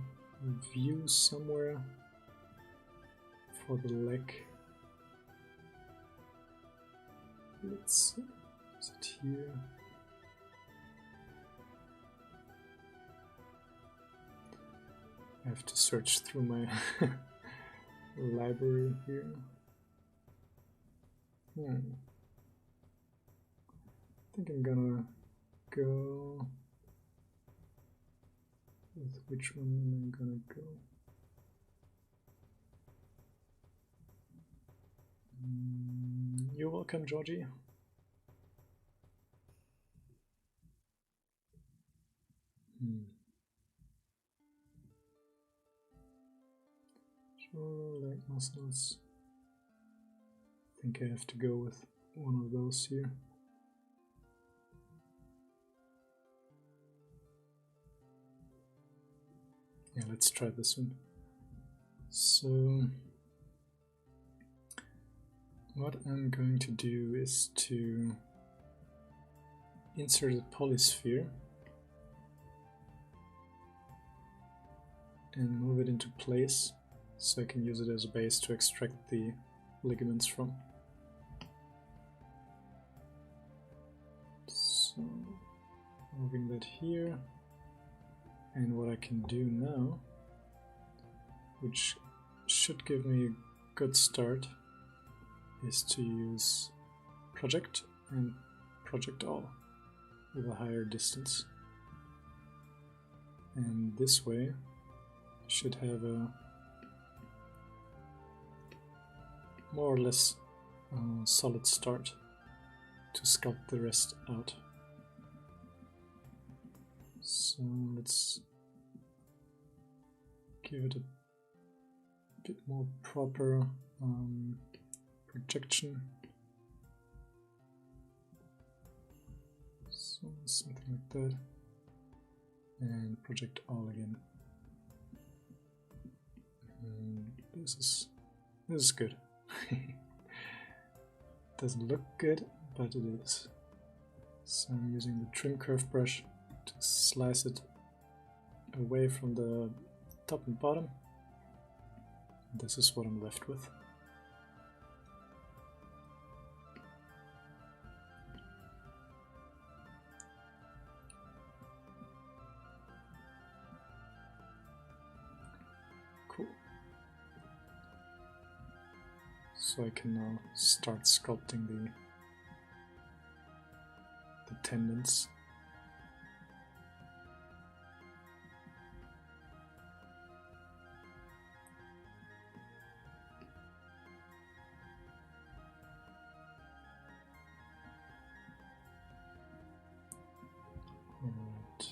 view somewhere for the leg. Let's see, is it here? I have to search through my library here. I think I'm gonna go with which one am I gonna go? You're welcome, Georgie. Shoulder, leg muscles. I think I have to go with one of those here. Yeah, let's try this one. So what I'm going to do is to insert a polysphere and move it into place so I can use it as a base to extract the ligaments from. So moving that here, and what I can do now, which should give me a good start, is to use project and project all with a higher distance. And this way I should have a more or less solid start to sculpt the rest out. So let's give it a bit more proper projection. So something like that. And project all again. And this is good. Doesn't look good, but it is. So I'm using the trim curve brush to slice it away from the top and bottom. This is what I'm left with. Cool. So I can now start sculpting the tendons. Alright,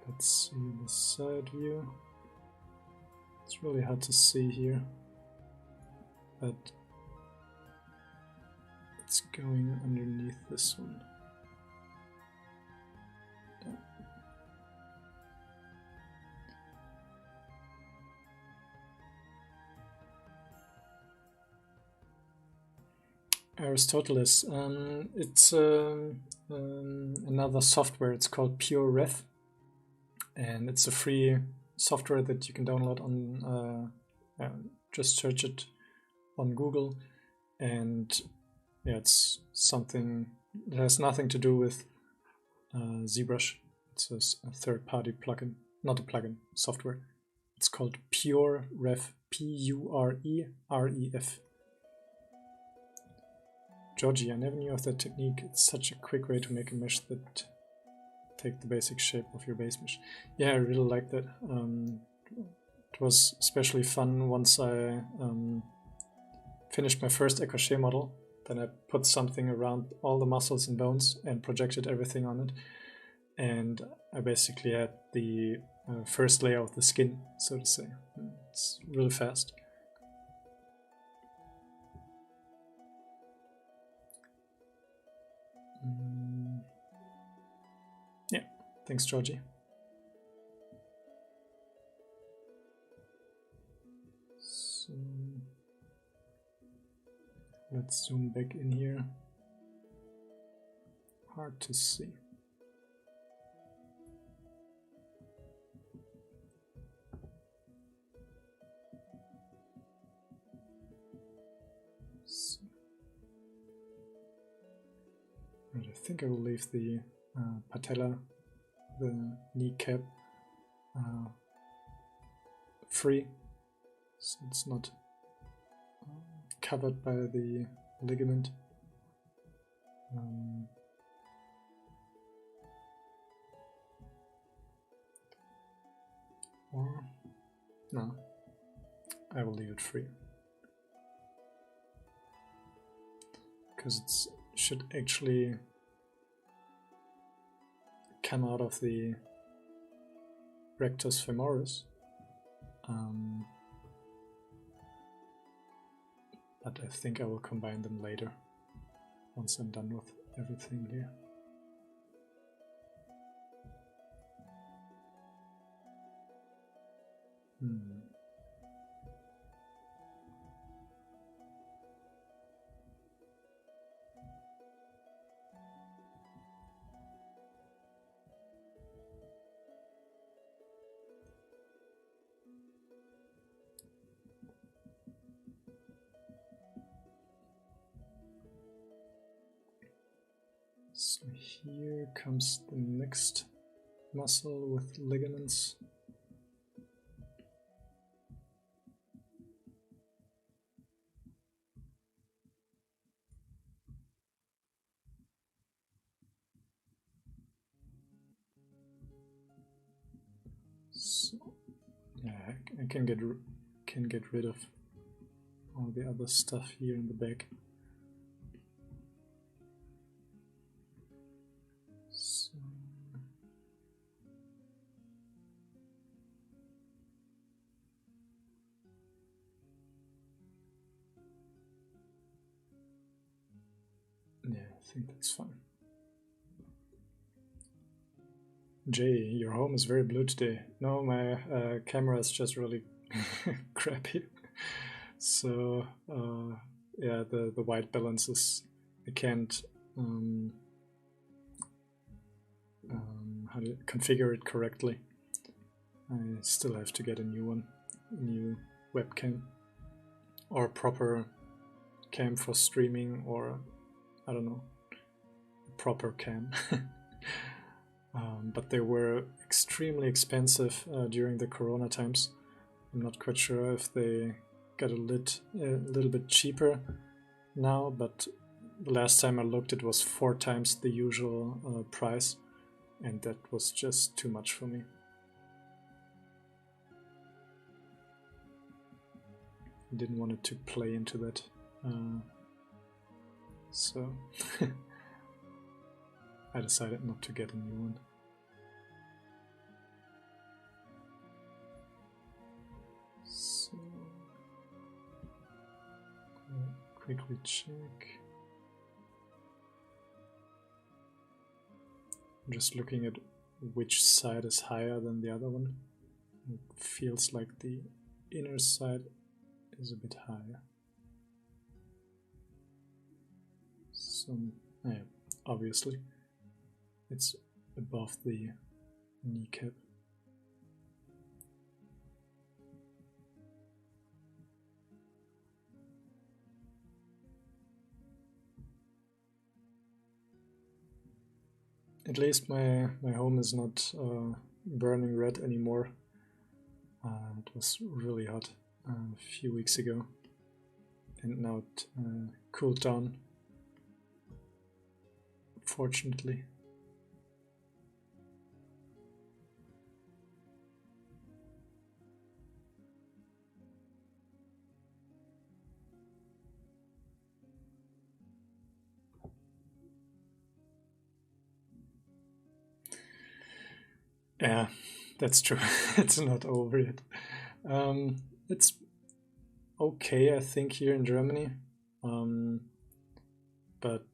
let's see the side view. It's really hard to see here, but it's going underneath this one. Yeah. Aristoteles, it's another software. It's called PureRef, and it's a free software that you can download on, just search it on Google, and yeah, it's something that has nothing to do with Zbrush. It's a third-party plugin, not a plugin, software. It's called PureRef, P-U-R-E-R-E-F. Georgie, I never knew of that technique. It's such a quick way to make a mesh that take the basic shape of your base mesh. Yeah, I really like that. It was especially fun once I finished my first echorche model. Then I put something around all the muscles and bones and projected everything on it. And I basically had the first layer of the skin, so to say. It's really fast. Yeah, thanks, Georgie. So let's zoom back in here. Hard to see. So, right, I think I will leave the patella, the kneecap, free, so it's not covered by the ligament. Or no, I will leave it free because it should actually come out of the rectus femoris, but I think I will combine them later once I'm done with everything here. So here comes the next muscle with ligaments. So yeah, I can get rid of all the other stuff here in the back. So yeah, I think that's fine. Jay, your home is very blue today. No, my camera is just really crappy. So yeah, the white balance is, I can't how to configure it correctly. I still have to get a new one, a new webcam, or a proper cam for streaming, or I don't know, a proper cam. But they were extremely expensive during the Corona times. I'm not quite sure if they got a little bit cheaper now, but the last time I looked it was 4 times the usual price, and that was just too much for me. I didn't want it to play into that, so I decided not to get a new one. So quickly check. I'm just looking at which side is higher than the other one. It feels like the inner side is a bit higher. So yeah, obviously it's above the kneecap. At least my home is not burning red anymore. It was really hot a few weeks ago, and now it cooled down, fortunately. Yeah, that's true. It's not over yet. It's okay, I think, here in Germany, but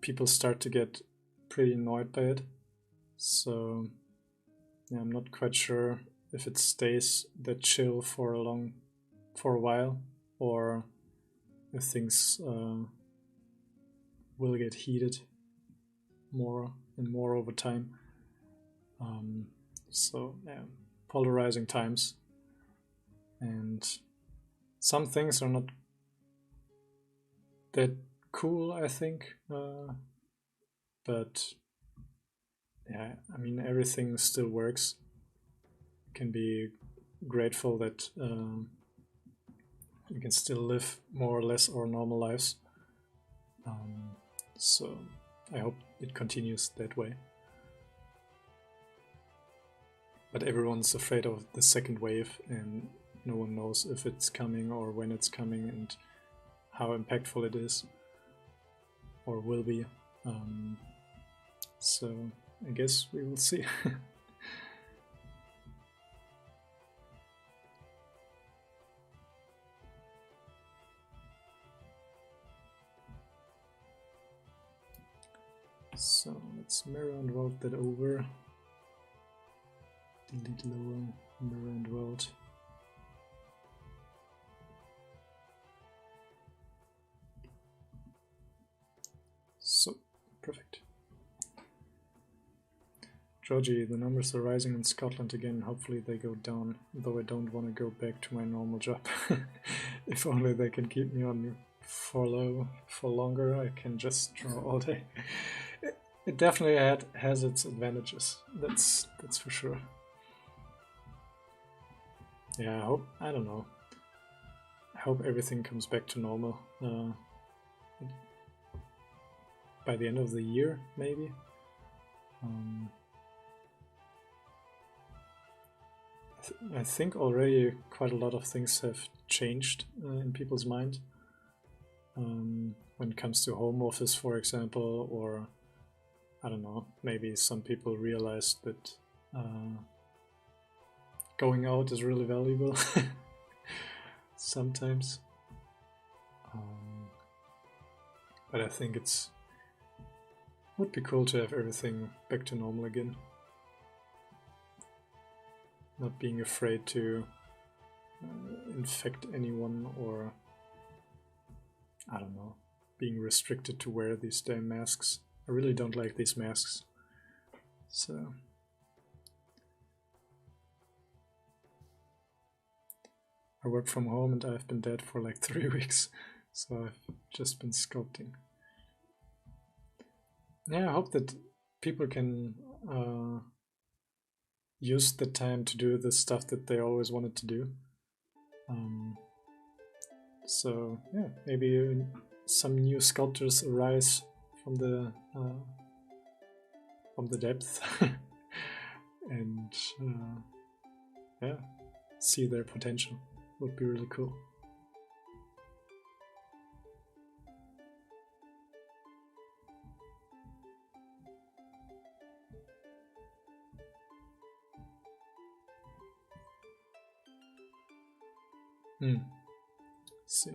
people start to get pretty annoyed by it. So yeah, I'm not quite sure if it stays that chill for a while, or if things will get heated more and more over time. So yeah, polarizing times, and some things are not that cool, I think, but yeah, I mean, everything still works. It can be grateful that we can still live more or less our normal lives. So I hope it continues that way. But everyone's afraid of the second wave, and no one knows if it's coming or when it's coming and how impactful it is or will be. So I guess we will see. So let's mirror and weld that over. Delete lower, mirror and weld. So, perfect. Georgie, the numbers are rising in Scotland again. Hopefully they go down, though I don't want to go back to my normal job. If only they can keep me on furlough for longer, I can just draw all day. It definitely has its advantages, that's for sure. Yeah, I don't know. I hope everything comes back to normal by the end of the year, maybe. I think already quite a lot of things have changed in people's mind when it comes to home office, for example, or I don't know, maybe some people realized that going out is really valuable sometimes. But I think would be cool to have everything back to normal again. Not being afraid to infect anyone, or I don't know, being restricted to wear these damn masks. I really don't like these masks. So I work from home and I've been dead for like 3 weeks, so I've just been sculpting. Yeah, I hope that people can use the time to do the stuff that they always wanted to do. So yeah, maybe some new sculptors arise from the depth and yeah, see their potential. Would be really cool. Let's see.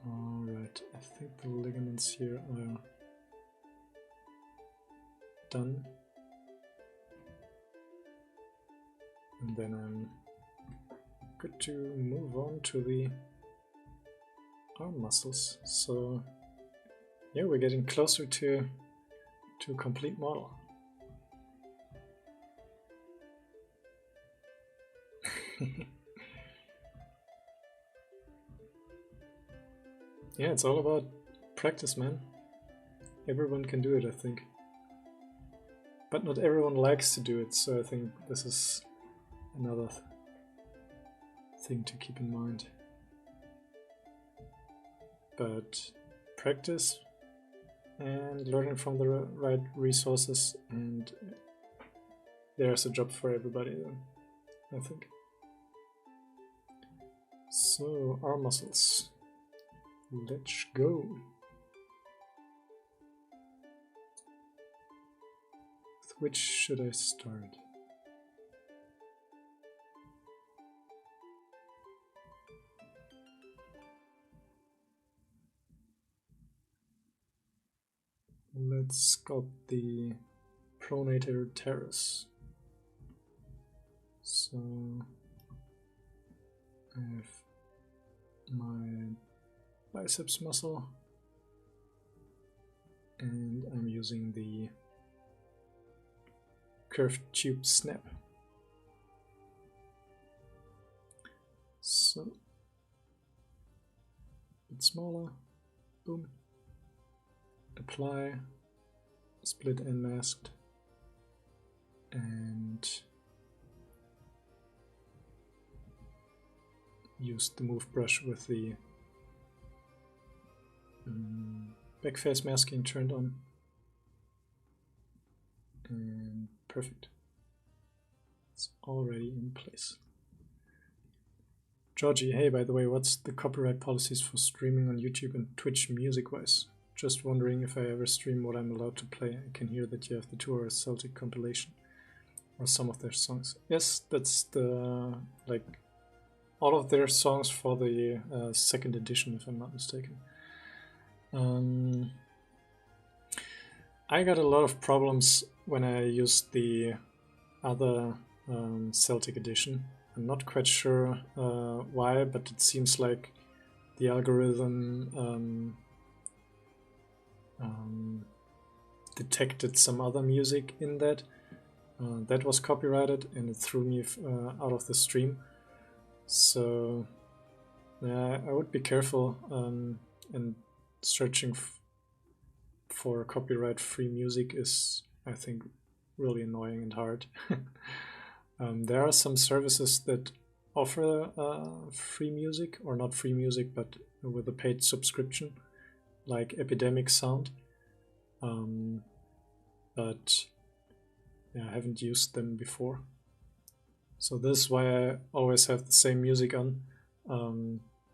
Alright, I think the ligaments here are done. And then I'm good to move on to the arm muscles. So yeah, we're getting closer to a complete model. Yeah, it's all about practice, man. Everyone can do it, I think. But not everyone likes to do it, so I think this is another thing to keep in mind. But practice and learning from the right resources, and there's a job for everybody then, I think. So, arm muscles. Let's go. With which should I start? Let's sculpt the pronator teres. So I have my biceps muscle and I'm using the curved tube snap. So, a bit smaller, boom, apply, split and masked, and use the move brush with the backface masking turned on, and perfect. It's already in place. Georgie, hey, by the way, what's the copyright policies for streaming on YouTube and Twitch music-wise? Just wondering if I ever stream what I'm allowed to play. I can hear that you have the 2-hour Celtic compilation, or some of their songs. Yes, that's the, like, all of their songs for the second edition, if I'm not mistaken. I got a lot of problems when I used the other Celtic edition. I'm not quite sure why, but it seems like the algorithm detected some other music in that. That was copyrighted, and it threw me out of the stream. So yeah, I would be careful and searching for copyright-free music is, I think, really annoying and hard. There are some services that offer free music, or not free music, but with a paid subscription, like Epidemic Sound. But yeah, I haven't used them before. So this is why I always have the same music on,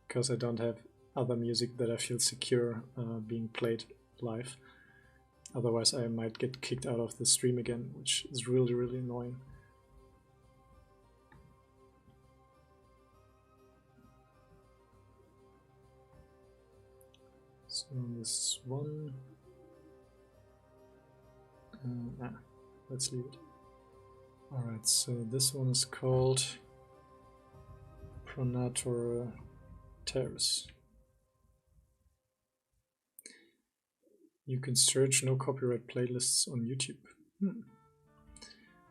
because I don't have other music that I feel secure being played live. Otherwise I might get kicked out of the stream again, which is really, really annoying. So this one, let's leave it. Alright, so this one is called Pronator Terrace. You can search no copyright playlists on YouTube. It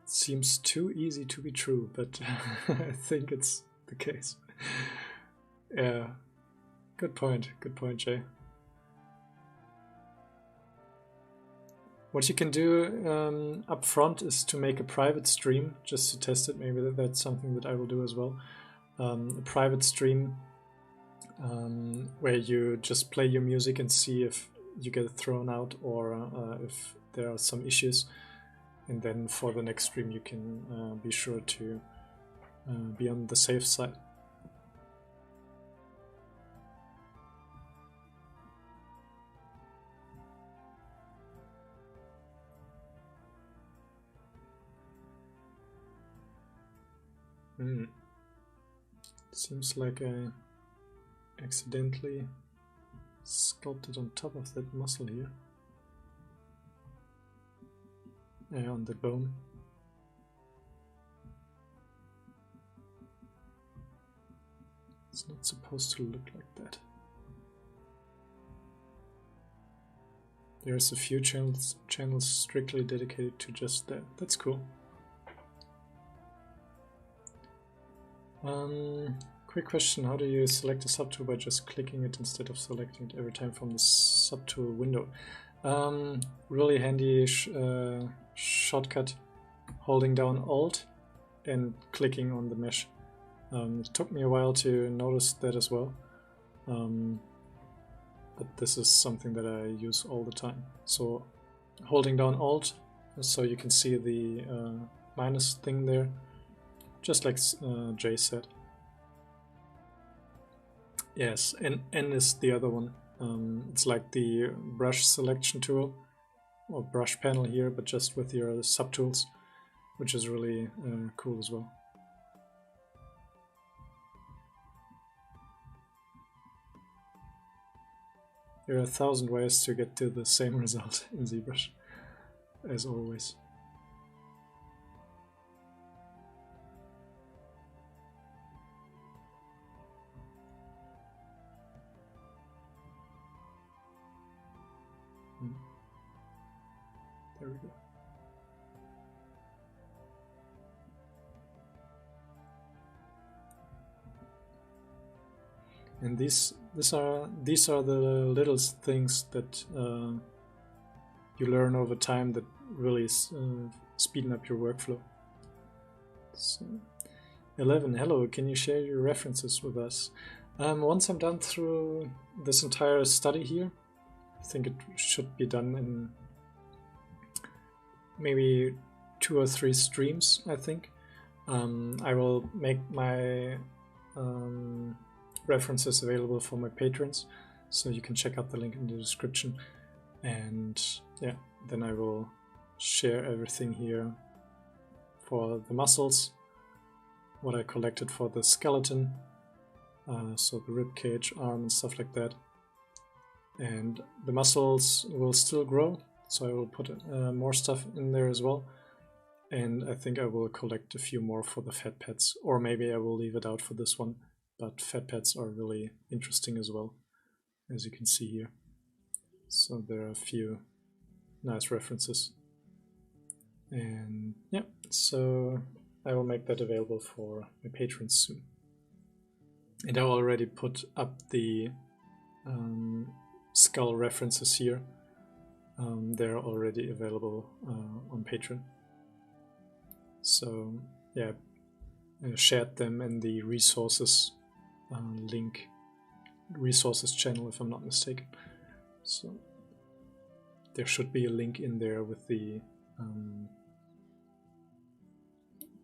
seems too easy to be true, but I think it's the case. Yeah, good point, Jay. What you can do up front is to make a private stream, just to test it. Maybe that's something that I will do as well. A private stream where you just play your music and see if you get thrown out or if there are some issues. And then for the next stream you can be sure to be on the safe side. Seems like I accidentally sculpted on top of that muscle here. Yeah, on the bone. It's not supposed to look like that. There's a few channels strictly dedicated to just that. That's cool. Quick question, how do you select a subtool by just clicking it instead of selecting it every time from the subtool window? Really handy shortcut, holding down Alt and clicking on the mesh. It took me a while to notice that as well, but this is something that I use all the time. So holding down Alt, so you can see the minus thing there, just like Jay said. Yes, and N is the other one. It's like the brush selection tool or brush panel here, but just with your subtools, which is really cool as well. There are 1,000 ways to get to the same result in Zbrush, as always. There we go. And these are the little things that you learn over time that really speeden up your workflow. So 11, hello, can you share your references with us? Once I'm done through this entire study here, I think it should be done in maybe 2 or 3 streams, I think. I will make my references available for my patrons, so you can check out the link in the description. And yeah, then I will share everything here for the muscles, what I collected for the skeleton, so the rib cage, arm and stuff like that. And the muscles will still grow, so I will put more stuff in there as well. And I think I will collect a few more for the fat pads, or maybe I will leave it out for this one, but fat pads are really interesting as well, as you can see here. So there are a few nice references. And yeah, so I will make that available for my patrons soon. And I already put up the skull references here. They're already available on Patreon. So yeah, I shared them in the resources link, resources channel if I'm not mistaken. So there should be a link in there with the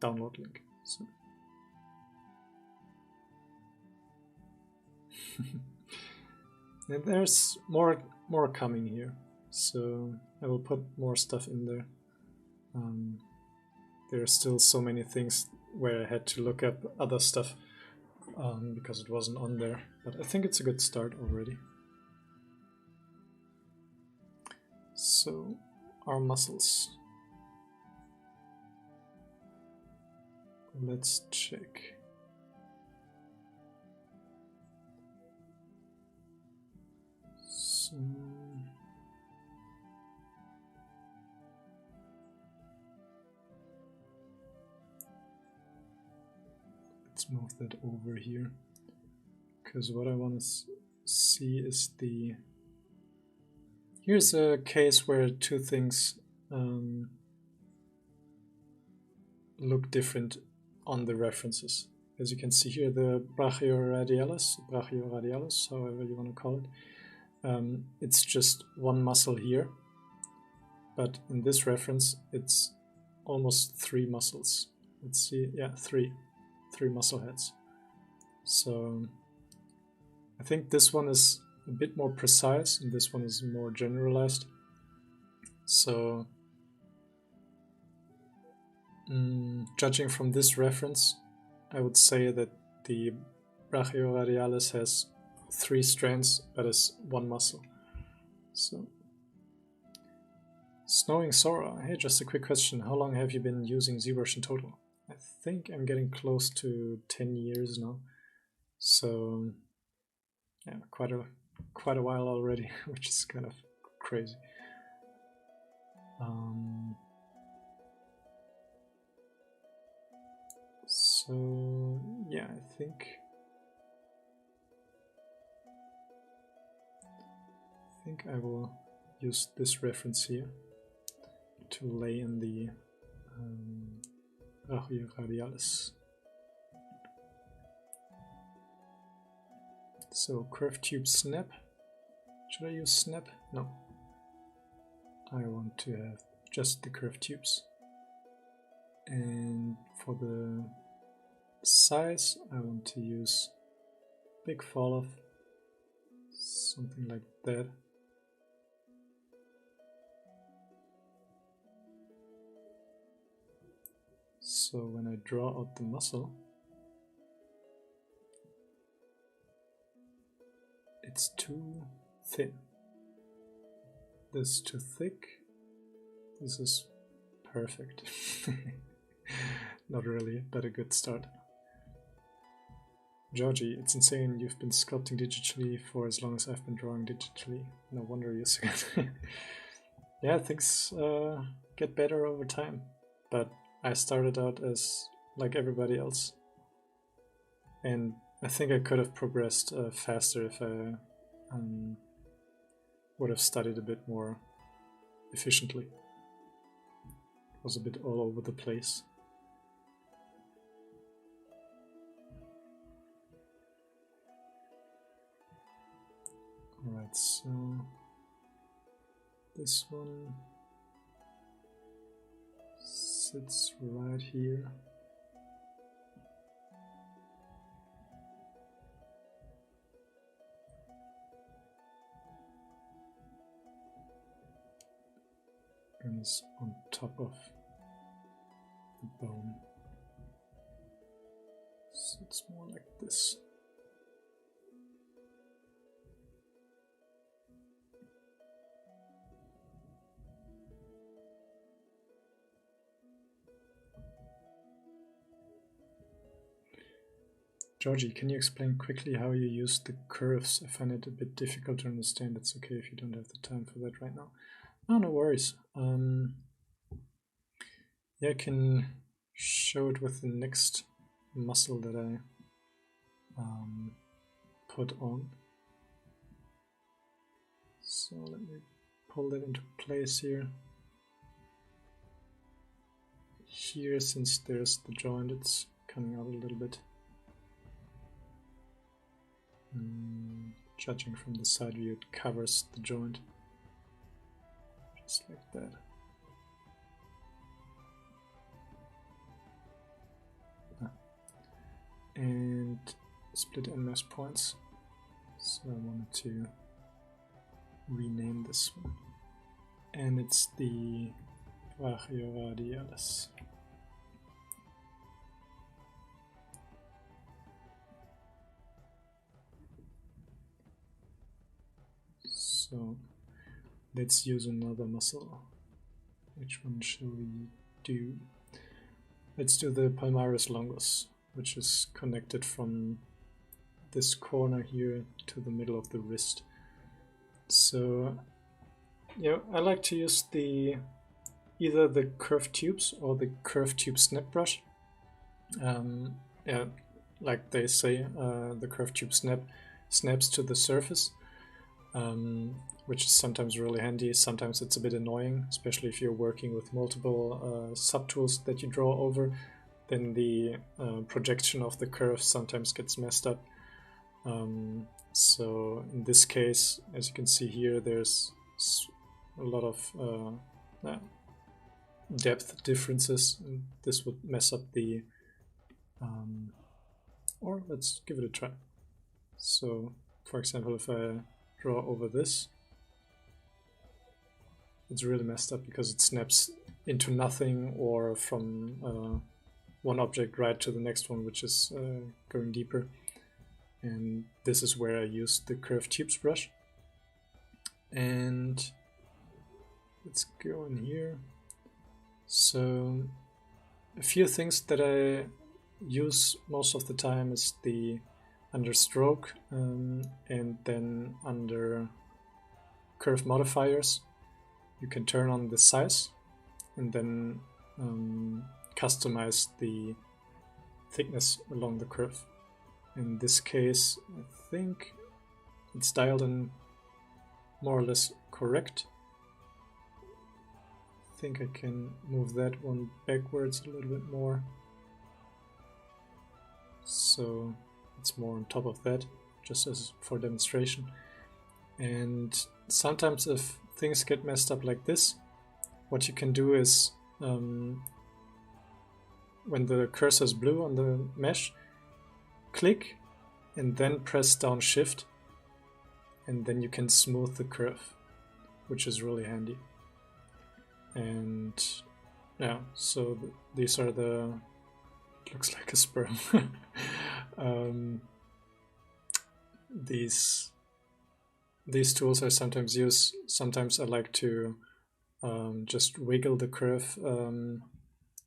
download link. So. And there's more coming here, so I will put more stuff in there. There are still so many things where I had to look up other stuff because it wasn't on there, but I think it's a good start already. So, arm muscles. Let's check. So, let's move that over here, because what I want to see is the... Here's a case where 2 things look different on the references. As you can see here, the brachioradialis, however you want to call it, it's just one muscle here, but in this reference it's almost 3 muscles. Let's see, yeah, 3 muscle heads. So I think this one is a bit more precise and this one is more generalized. So judging from this reference, I would say that the brachioradialis has 3 strands, but is 1 muscle. So, Snowing Sora, hey, just a quick question. How long have you been using Zbrush in total? I think I'm getting close to 10 years now. So, yeah, quite a while already, which is kind of crazy. So, yeah, I think I will use this reference here to lay in the brachioradialis. So curved tube snap. Should I use snap? No. I want to have just the curved tubes. And for the size, I want to use big fall off, something like that. So when I draw out the muscle, it's too thin. This is too thick. This is perfect. Not really, but a good start. Georgie, it's insane. You've been sculpting digitally for as long as I've been drawing digitally. No wonder you're so good. Yeah, things get better over time. But I started out as like everybody else. And I think I could have progressed faster if I would have studied a bit more efficiently. It was a bit all over the place. Alright, so this one sits right here. And is on top of the bone. So it's more like this. Georgie, can you explain quickly how you use the curves? I find it a bit difficult to understand. It's okay if you don't have the time for that right now. Oh, no worries. Yeah, I can show it with the next muscle that I put on. So let me pull that into place here. Here, since there's the joint, it's coming out a little bit. Judging from the side view, it covers the joint. Just like that. And split and mesh points. So I wanted to rename this one. And it's the brachioradialis. So let's use another muscle. Which one shall we do? Let's do the palmaris longus, which is connected from this corner here to the middle of the wrist. So yeah, I like to use either the curved tubes or the curved tube snap brush. Yeah, like they say, the curved tube snaps to the surface. Which is sometimes really handy. Sometimes it's a bit annoying, especially if you're working with multiple subtools that you draw over. Then the projection of the curve sometimes gets messed up. So in this case, as you can see here, there's a lot of depth differences. This would mess up the... or let's give it a try. So, for example, if I draw over this, it's really messed up because it snaps into nothing or from one object right to the next one, which is going deeper. And this is where I use the curved tubes brush. And let's go in here. So a few things that I use most of the time is the under stroke and then under curve modifiers. You can turn on the size and then customize the thickness along the curve. In this case, I think it's dialed in more or less correct. I think I can move that one backwards a little bit more. So it's more on top of that, just as for demonstration. And sometimes if things get messed up like this, what you can do is when the cursor is blue on the mesh, click and then press down shift, and then you can smooth the curve, which is really handy. And yeah, so these are the, looks like a sperm. These tools I sometimes use. Sometimes I like to just wiggle the curve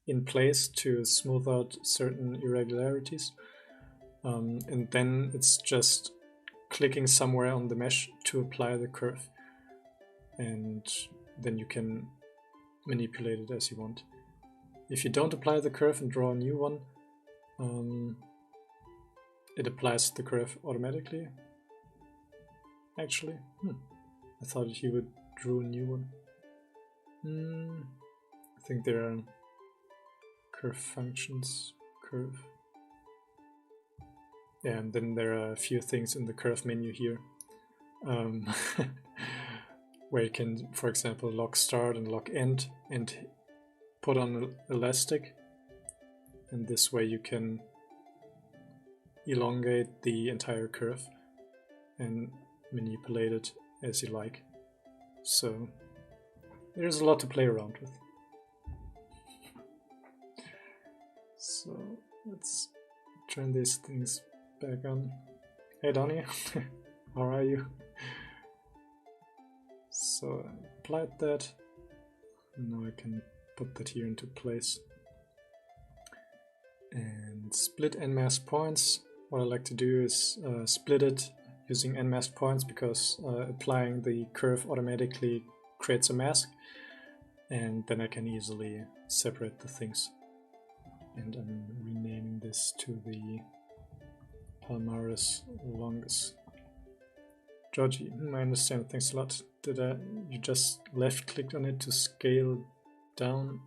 in place to smooth out certain irregularities. And then it's just clicking somewhere on the mesh to apply the curve. And then you can manipulate it as you want. If you don't apply the curve and draw a new one, it applies the curve automatically. Actually, I thought he would draw a new one. I think there are curve functions, curve. Yeah, and then there are a few things in the curve menu here, where you can, for example, lock start and lock end and put on an elastic, and this way you can elongate the entire curve and manipulate it as you like. So there's a lot to play around with. So let's turn these things back on. Hey Donnie, how are you? So I applied that. Now I can put that here into place. And split and mask points. What I like to do is split it using n mask points, because applying the curve automatically creates a mask, and then I can easily separate the things. And I'm renaming this to the Palmaris longus. Georgie, I understand, thanks a lot. You just left clicked on it to scale down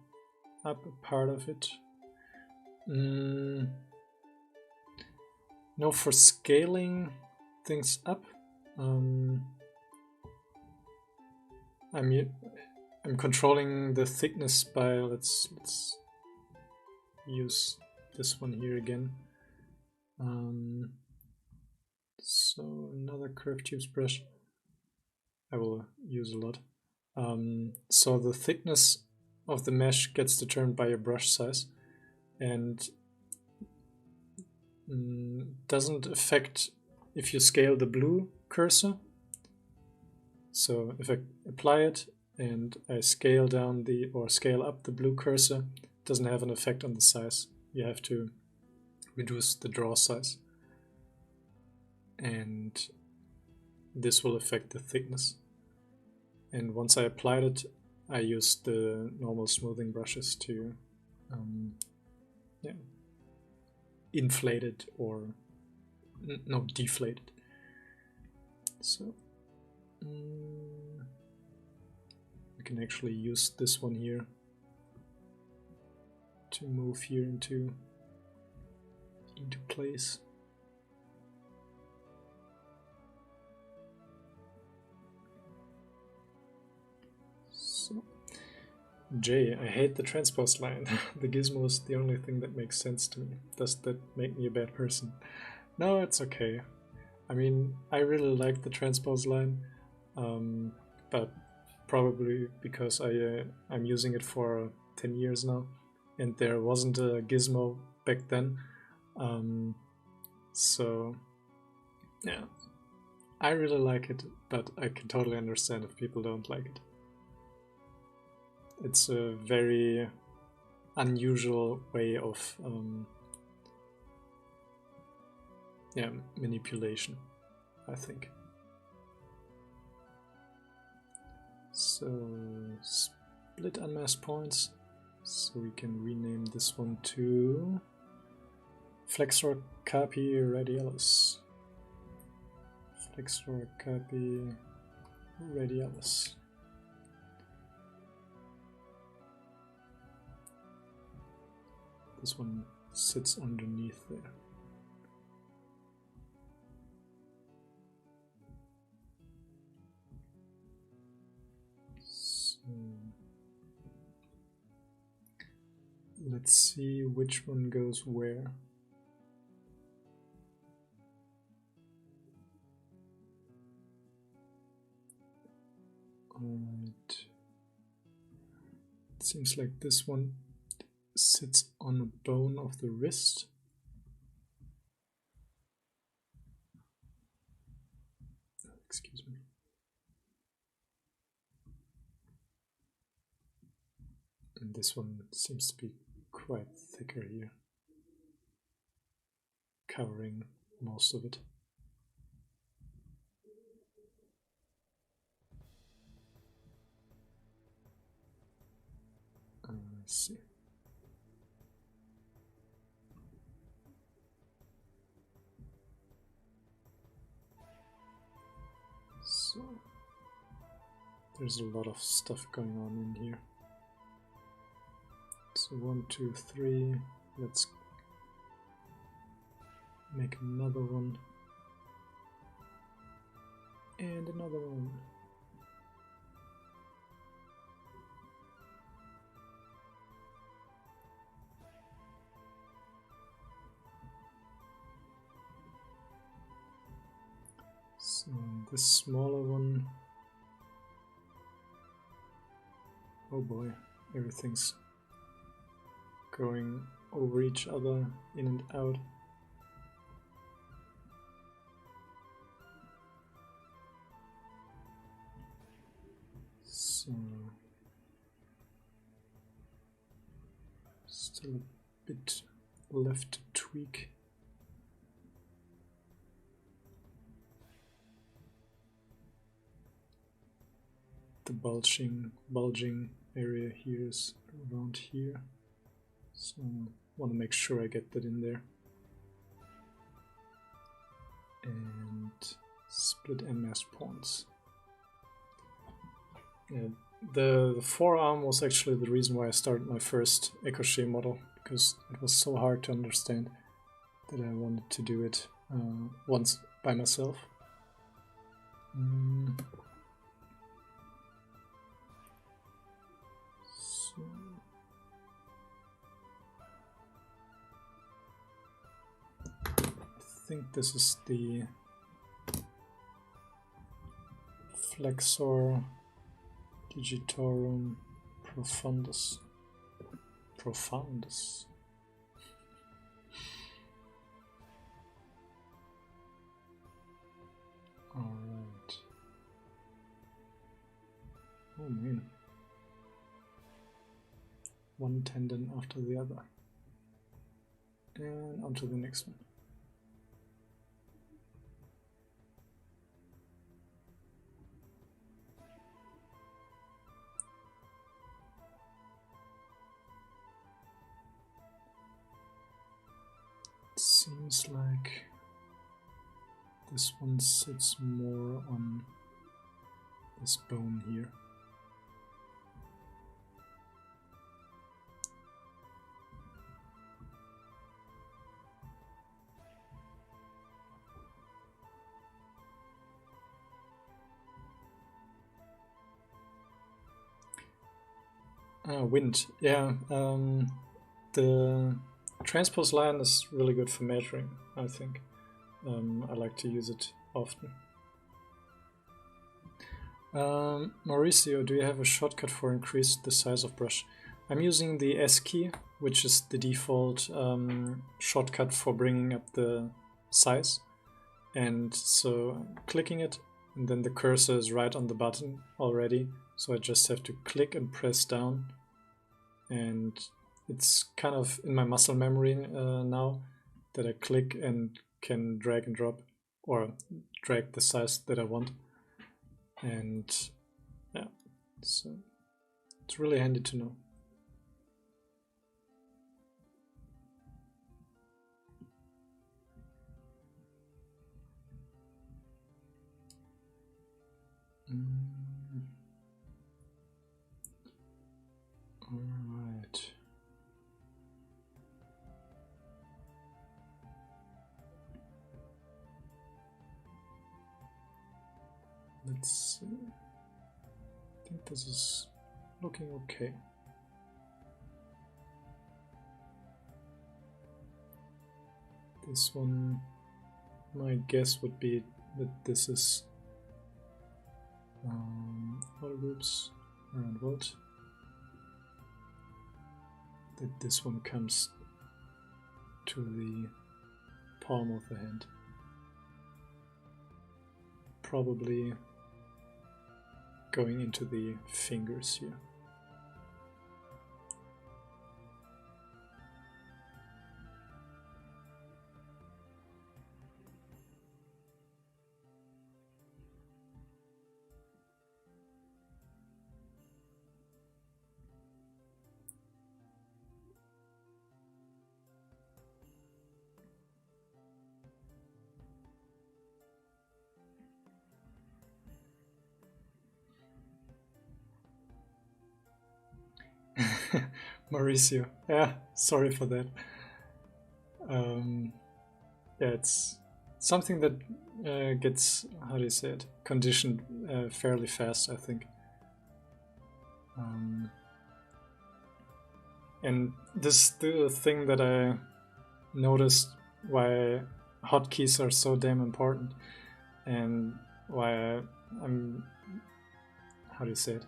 up a part of it? No, for scaling things up, I'm controlling the thickness by, let's use this one here again. So another curved tubes brush I will use a lot. So the thickness of the mesh gets determined by your brush size, and doesn't affect if you scale the blue cursor. So if I apply it and I scale down or scale up the blue cursor, it doesn't have an effect on the size. You have to reduce the draw size, and this will affect the thickness. And once I applied it, I used the normal smoothing brushes to inflate it, or no, deflate it. So we can actually use this one here to move here into place. So, Jay, I hate the transpose line. The gizmo is the only thing that makes sense to me. Does that make me a bad person? No, it's okay. I mean, I really like the transpose line, but probably because I'm using it for 10 years now, and there wasn't a gizmo back then. So yeah, I really like it, but I can totally understand if people don't like it. It's a very unusual way of manipulation, I think. So split unmasked points, so we can rename this one to Flexor Carpi Radialis. Flexor Carpi Radialis. This one sits underneath there. So let's see which one goes where. Alright. It seems like this one sits on a bone of the wrist. Excuse me. And this one seems to be quite thicker here, covering most of it. Let's see. There's a lot of stuff going on in here. So 1, 2, 3. Let's make another one. And another one. So this smaller one. Oh boy, everything's going over each other, in and out. So still a bit left to tweak. The bulging area here is around here, so I want to make sure I get that in there. And split and mass pawns. Yeah, the forearm was actually the reason why I started my first echorche model, because it was so hard to understand that I wanted to do it once by myself. I think this is the flexor digitorum profundus. Alright. Oh man. One tendon after the other. And on to the next one. Seems like this one sits more on this bone here. Wind, yeah. The transpose line is really good for measuring, I think. I like to use it often. Mauricio, do you have a shortcut for increase the size of brush? I'm using the S key, which is the default shortcut for bringing up the size. And so I'm clicking it, and then the cursor is right on the button already. So I just have to click and press down. And it's kind of in my muscle memory now that I click and can drag and drop, or drag the size that I want. And yeah, so it's really handy to know. All right. Let's see. I think this is looking okay. This one, my guess would be that this is all groups around what? That this one comes to the palm of the hand. Probably going into the fingers here. Mauricio. Yeah, sorry for that. Yeah, it's something that gets, how do you say it, conditioned fairly fast, I think. And this the thing that I noticed why hotkeys are so damn important, and why I'm, how do you say it,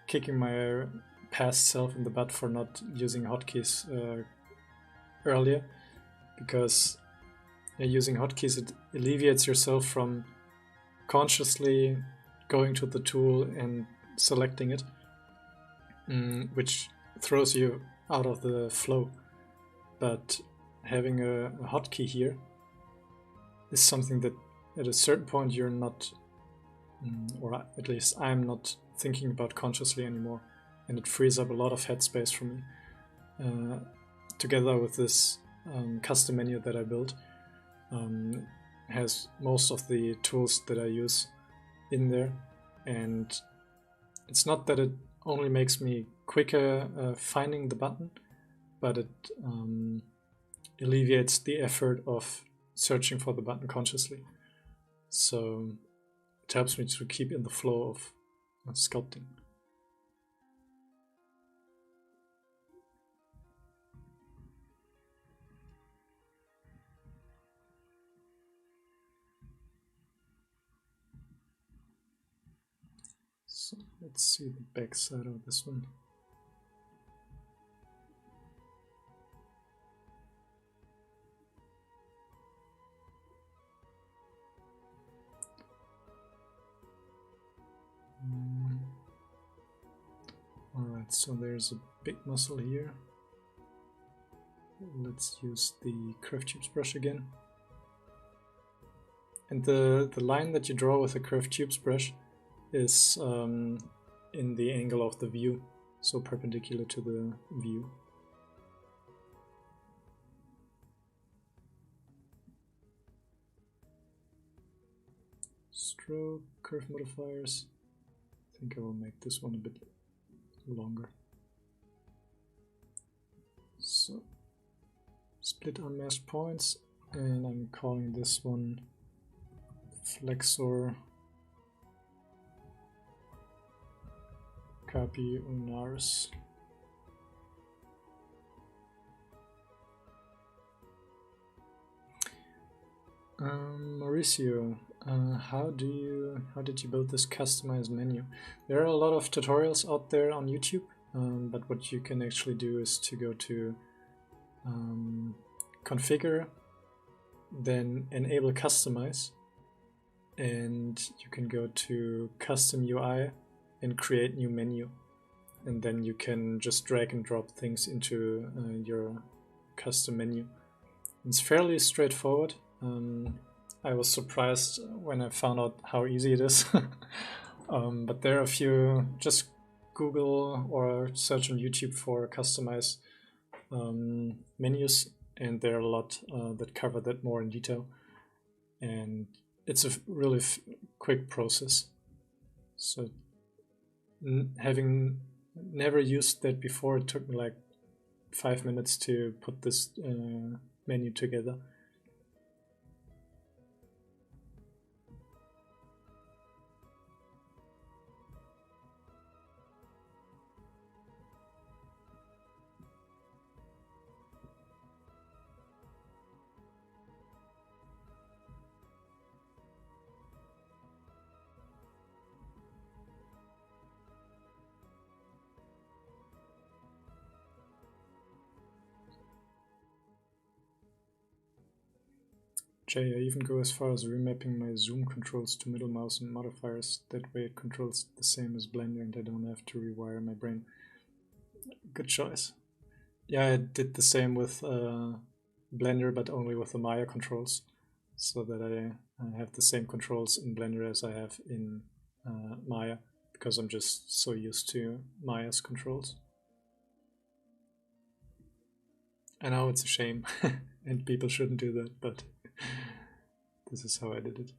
kicking my past self in the butt for not using hotkeys earlier, because using hotkeys, it alleviates yourself from consciously going to the tool and selecting it, which throws you out of the flow. But having a hotkey here is something that at a certain point you're not, or at least I'm not thinking about consciously anymore, and it frees up a lot of headspace for me. Together with this custom menu that I built, has most of the tools that I use in there, and it's not that it only makes me quicker finding the button, but it alleviates the effort of searching for the button consciously. So it helps me to keep in the flow of sculpting. So let's see the back side of this one. Alright, so there's a big muscle here. Let's use the curved tubes brush again. And the line that you draw with the curved tubes brush is in the angle of the view, so perpendicular to the view. Stroke, curve modifiers. I think I will make this one a bit longer. So, split unmasked points, and I'm calling this one flexor carpi ulnaris. Mauricio, how did you build this customized menu? There are a lot of tutorials out there on YouTube, but what you can actually do is to go to configure, then enable customize, and you can go to custom UI and create new menu, and then you can just drag and drop things into your custom menu. It's fairly straightforward. I was surprised when I found out how easy it is. But there are a few, just Google or search on YouTube for customize menus, and there are a lot that cover that more in detail. And it's a really quick process. So having never used that before, it took me like 5 minutes to put this menu together. Jay, I even go as far as remapping my zoom controls to middle mouse and modifiers. That way it controls the same as Blender and I don't have to rewire my brain. Good choice. Yeah, I did the same with Blender, but only with the Maya controls, so that I have the same controls in Blender as I have in Maya, because I'm just so used to Maya's controls. I know it's a shame, and people shouldn't do that, but this is how I did it.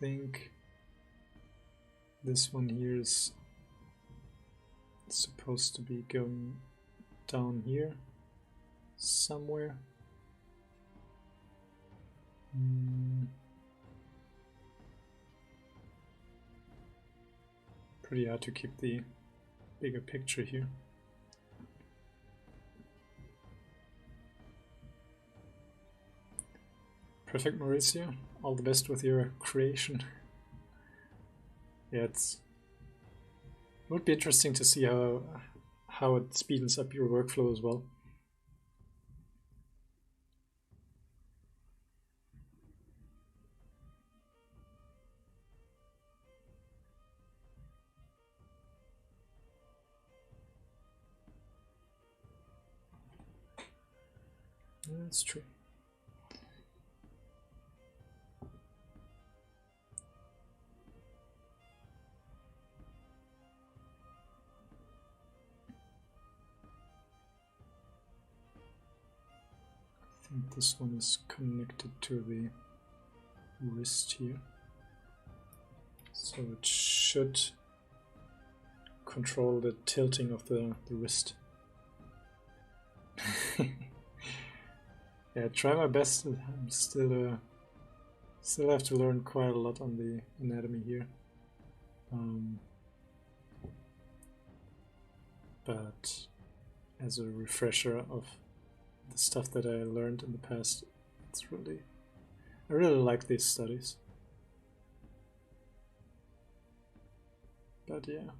think this one here is supposed to be going down here somewhere. Pretty hard to keep the bigger picture here. Perfect, Mauricio. All the best with your creation. Yeah, it would be interesting to see how it speeds up your workflow as well. That's true. I think this one is connected to the wrist here, so it should control the tilting of the wrist. Yeah, try my best. I'm still have to learn quite a lot on the anatomy here. But as a refresher of the stuff that I learned in the past, I really like these studies. But yeah,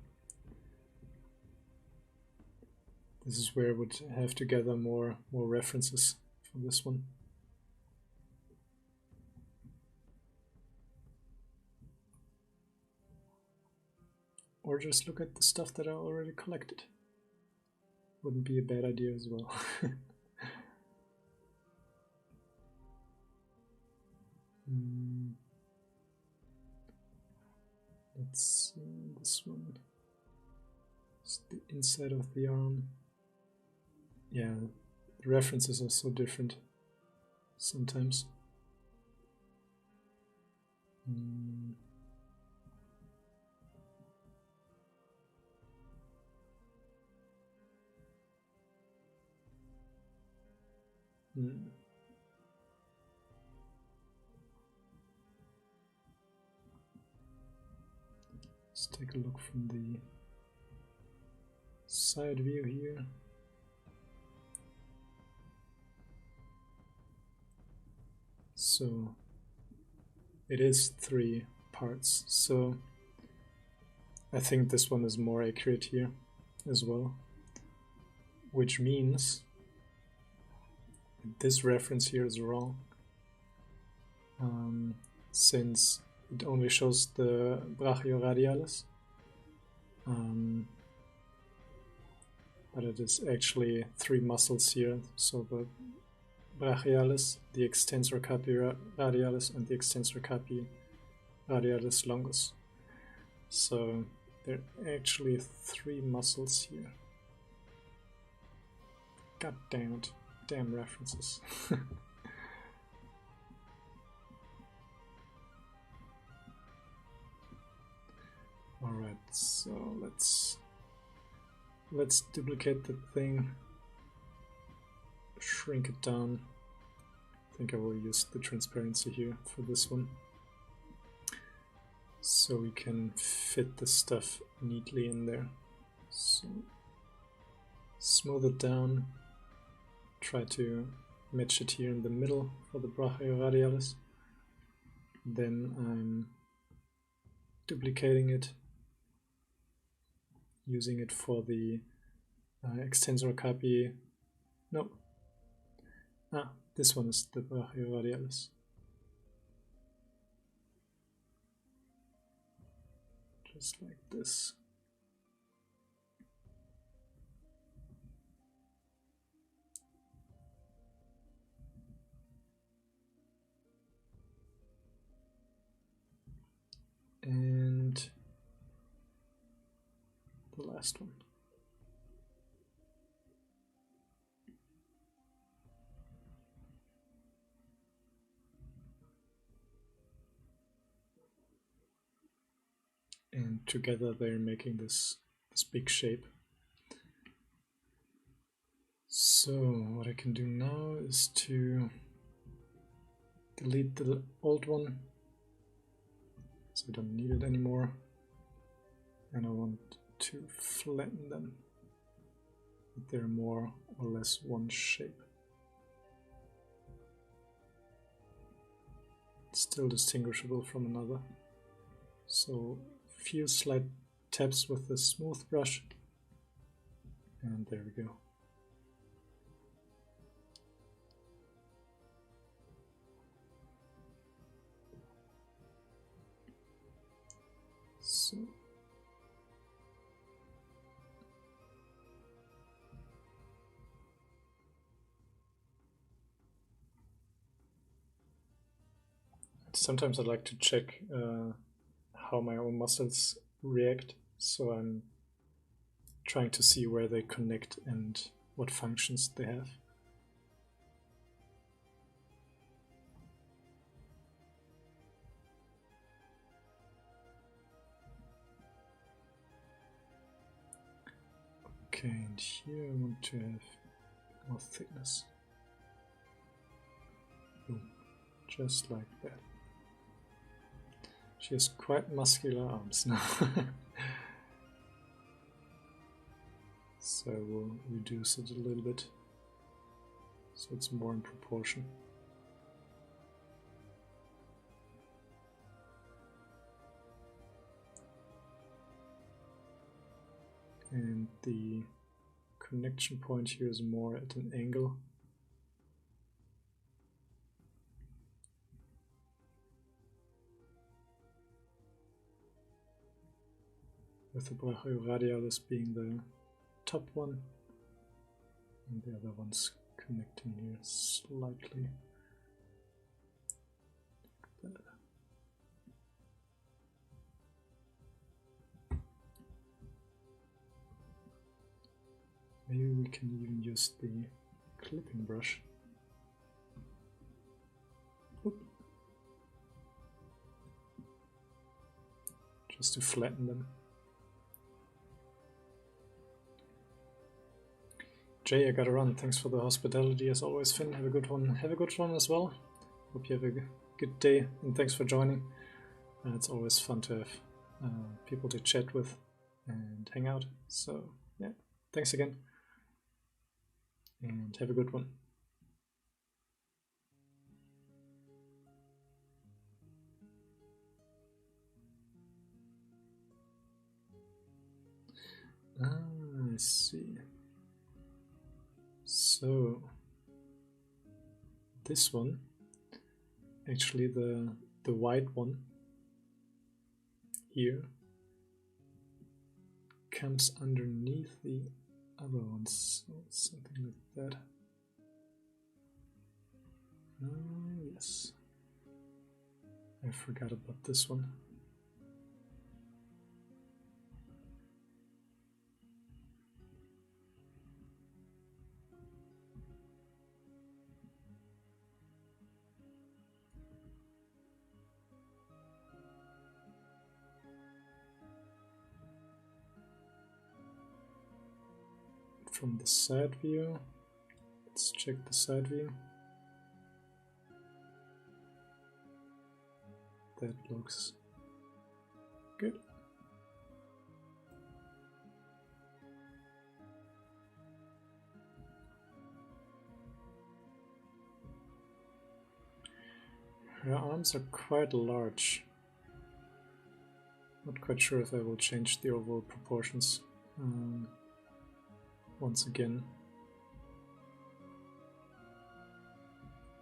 this is where I would have to gather more references for this one. Or just look at the stuff that I already collected. Wouldn't be a bad idea as well. Let's see, this one. It's the inside of the arm. Yeah, the references are so different sometimes. Let's take a look from the side view here. So it is 3 parts, so I think this one is more accurate here as well, which means this reference here is wrong, since it only shows the brachioradialis, but it is actually 3 muscles here, so the brachialis, the extensor carpi radialis, and the extensor carpi radialis longus. So there are actually 3 muscles here. God damn it. Damn references. Alright, so let's duplicate the thing, shrink it down. I think I will use the transparency here for this one, so we can fit the stuff neatly in there. So smooth it down, try to match it here in the middle for the brachioradialis. Then I'm duplicating it, using it for the extensor carpi. No. This one is the brachioradialis. Just like this. And the last one. and together they're making this big shape. So what I can do now is to delete the old one, so I don't need it anymore, and I want to flatten them, that they're more or less one shape. Still distinguishable from another. So a few slight taps with the smooth brush, and there we go. So sometimes I like to check how my own muscles react, so I'm trying to see where they connect and what functions they have. Okay, and here I want to have more thickness. Boom. Just like that. She has quite muscular arms now. So I will reduce it a little bit so it's more in proportion. And the connection point here is more at an angle. With the brachioradialis being the top one, and the other one's connecting here slightly. Like that. Maybe we can even use the clipping brush. Oop. Just to flatten them. Jay, I gotta run. Thanks for the hospitality as always, Finn. Have a good one. Have a good one as well. Hope you have a good day, and thanks for joining. It's always fun to have people to chat with and hang out. So yeah, thanks again, and have a good one. I see. So this one, actually the white one here, comes underneath the other ones, so something like that. Yes, I forgot about this one. From the side view, let's check the side view. That looks good. Her arms are quite large. Not quite sure if I will change the overall proportions once again.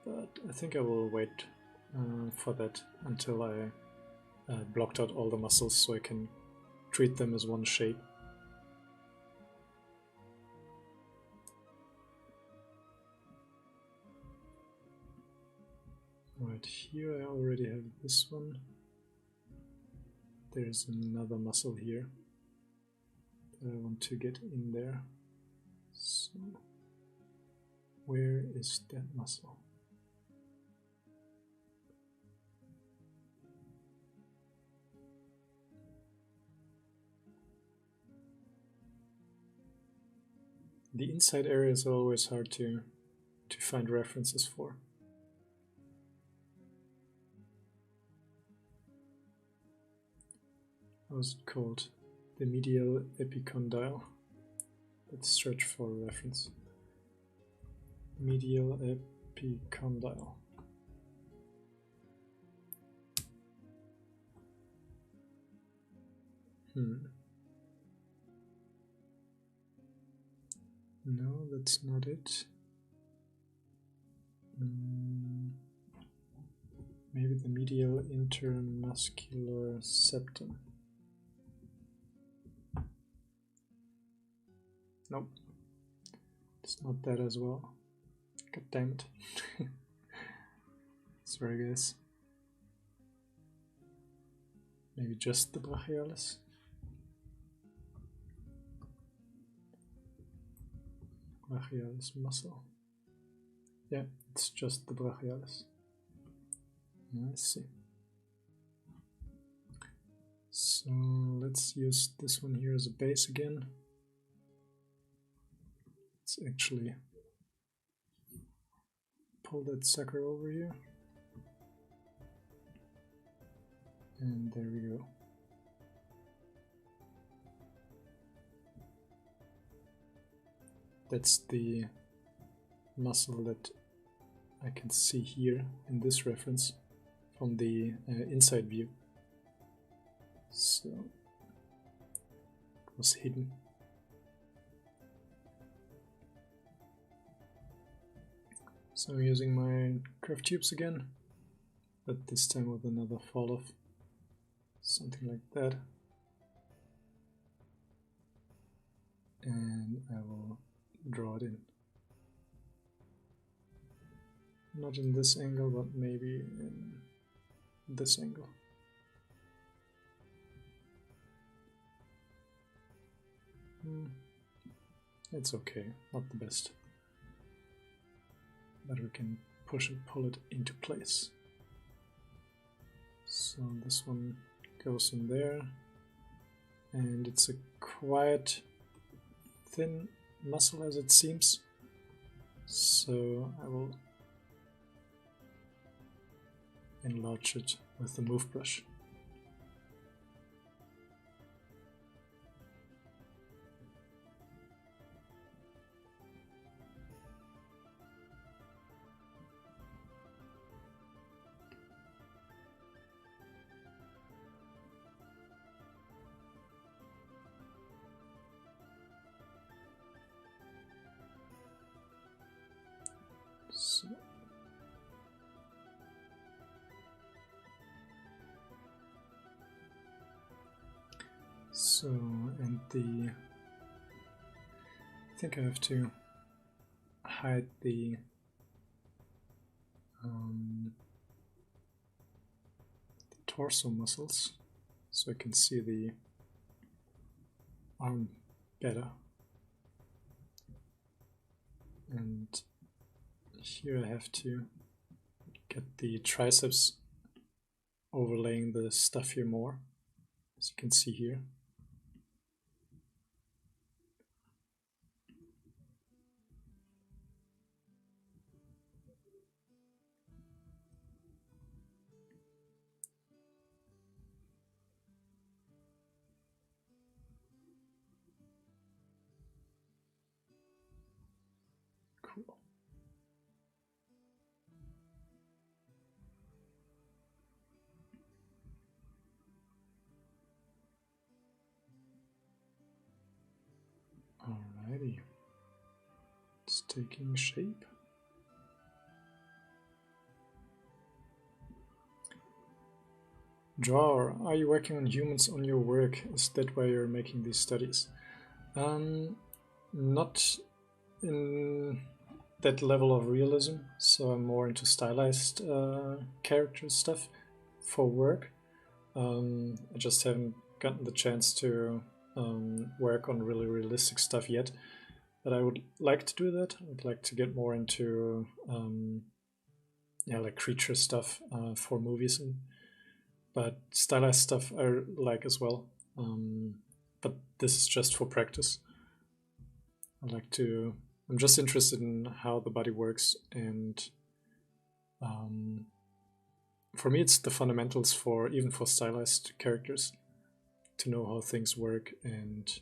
But I think I will wait for that until I blocked out all the muscles so I can treat them as one shape. Right here I already have this one. There's another muscle here that I want to get in there. So where is that muscle? The inside area is always hard to find references for. How's it called? The medial epicondyle. Let's search for a reference. Medial epicondyle. No, that's not it. Maybe the medial intermuscular septum. Nope. It's not that as well. God damn it. Sorry guys. Maybe just the brachialis. Brachialis muscle. Yeah, it's just the brachialis. I see. So let's use this one here as a base again. Let's actually pull that sucker over here. And there we go. That's the muscle that I can see here in this reference from the inside view. So it was hidden. So I'm using my curved tubes again, but this time with another fall off. Something like that. And I will draw it in. Not in this angle, but maybe in this angle. It's okay, not the best. But we can push and pull it into place. So this one goes in there. And it's a quite thin muscle as it seems. So I will enlarge it with the move brush. So, and I think I have to hide the torso muscles so I can see the arm better. And here I have to get the triceps overlaying the stuff here more, as you can see here. Cool. Alrighty, it's taking shape. Drawer, are you working on humans on your work? Is that why you're making these studies? Not in that level of realism, so I'm more into stylized character stuff for work. I just haven't gotten the chance to work on really realistic stuff yet, but I would like to do that. I'd like to get more into like creature stuff for movies, but stylized stuff I like as well. But this is just for practice. I'm just interested in how the body works, and for me it's the fundamentals even for stylized characters, to know how things work and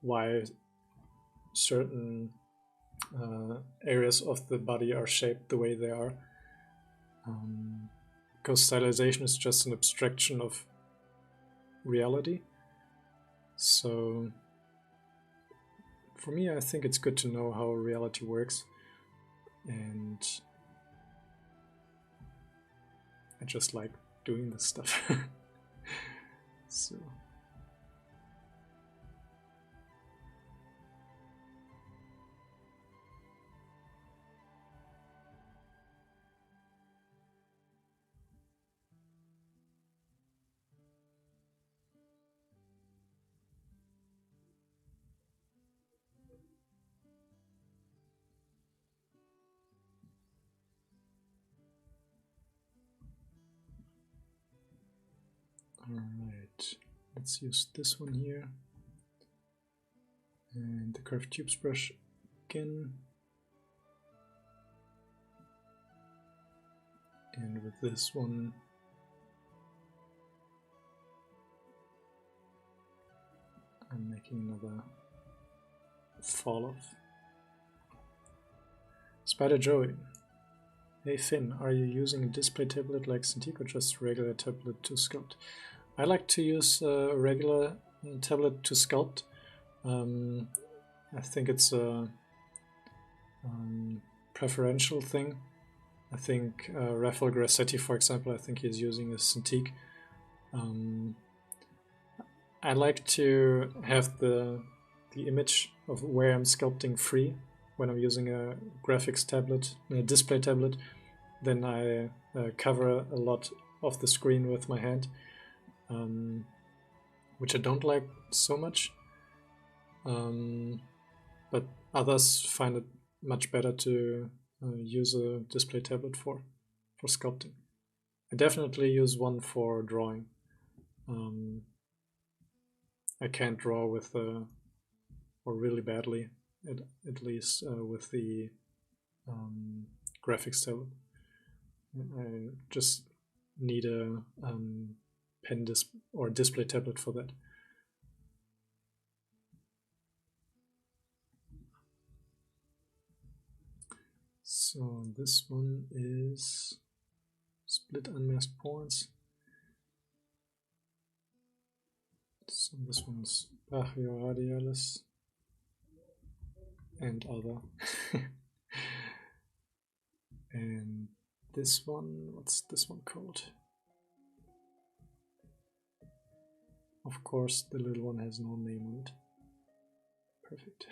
why certain areas of the body are shaped the way they are. Because stylization is just an abstraction of reality. So for me, I think it's good to know how reality works, and I just like doing this stuff. So alright, let's use this one here, and the curved tubes brush again, and with this one I'm making another fall off. Spider Joey. Hey Finn, are you using a display tablet like Cintiq or just a regular tablet to sculpt? I like to use a regular tablet to sculpt. I think it's a preferential thing. I think Raffaele Grassetti, for example, I think he's using a Cintiq. I like to have the image of where I'm sculpting free when I'm using a graphics tablet, a display tablet. Then I cover a lot of the screen with my hand, which I don't like so much. But others find it much better to use a display tablet for sculpting. I definitely use one for drawing. I can't draw with or really badly, at least with the graphics tablet. I just need a pen or display tablet for that. So this one is split unmasked points. So this one's brachioradialis and other. And this one, what's this one called? Of course, the little one has no name on it. Perfect.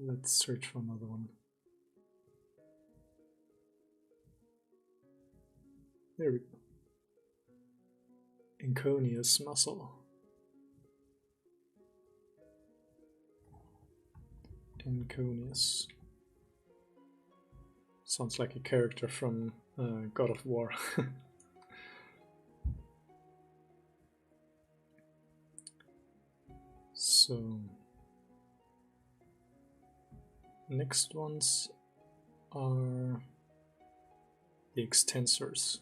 Let's search for another one. There we go. Echorche muscle. Echorche. Sounds like a character from God of War. So next ones are the extensors.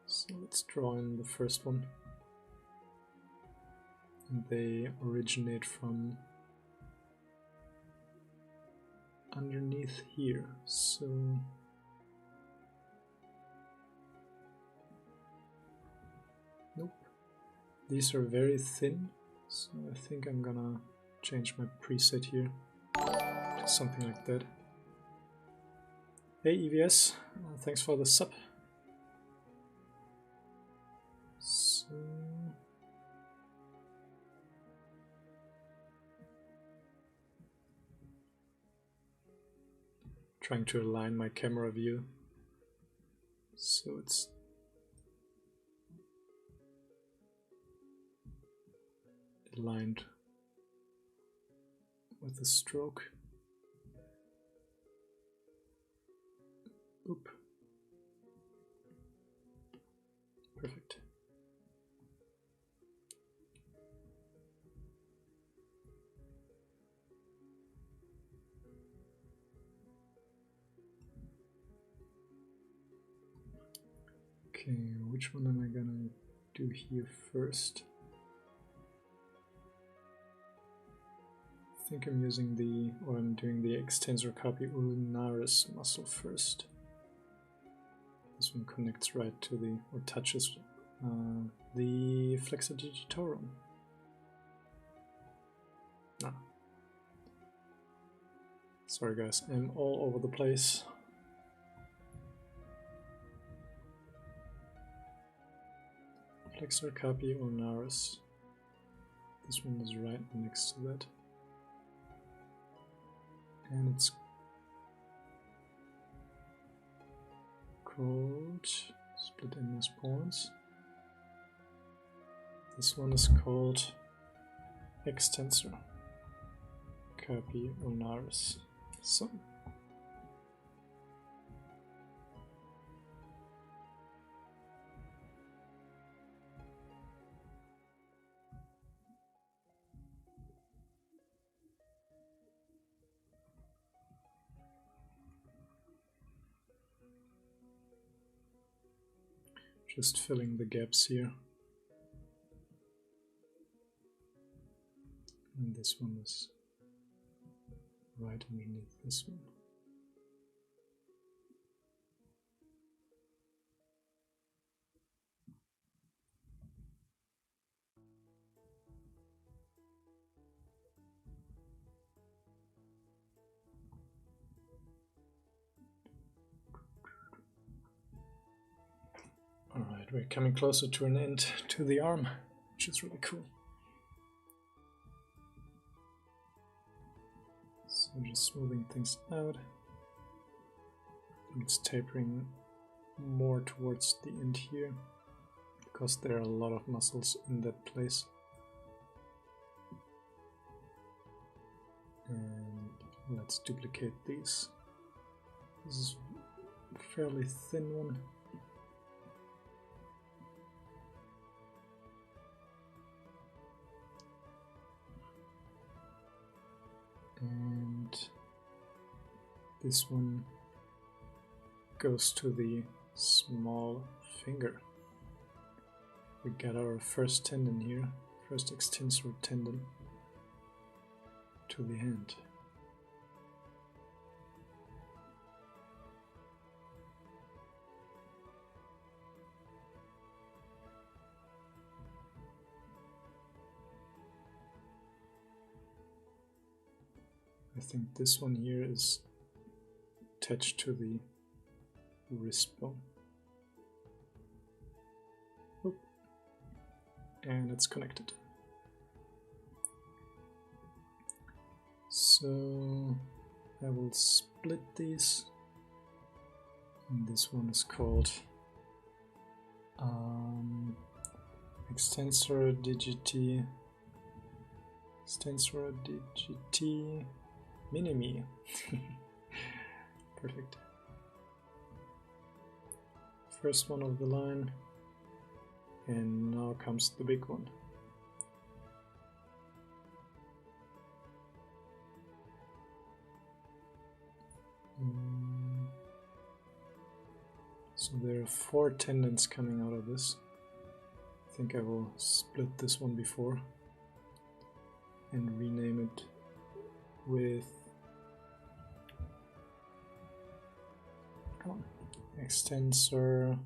So let's draw in the first one. And they originate from underneath here. So nope. These are very thin. So I think I'm gonna change my preset here to something like that. Hey EVS, thanks for the sub. So trying to align my camera view so it's aligned with the stroke. Oop. Perfect. Okay, which one am I gonna do here first? I think I'm using I'm doing the extensor carpi ulnaris muscle first. This one connects right to or touches the flexor digitorum. No. Sorry guys, I'm all over the place. Flexor carpi ulnaris. This one is right next to that. And it's called split endless points. This one is called extensor carpi ulnaris. So just filling the gaps here. And this one is right underneath this one. Alright, we're coming closer to an end to the arm, which is really cool. So just smoothing things out. It's tapering more towards the end here, because there are a lot of muscles in that place. And let's duplicate these. This is a fairly thin one. And this one goes to the small finger. We got our first tendon here, first extensor tendon to the hand. I think this one here is attached to the wrist bone. Oop. And it's connected. So I will split these. And this one is called extensor digiti minimi. Perfect. First one of the line, and now comes the big one. So there are 4 tendons coming out of this. I think I will split this one before and rename it with extensor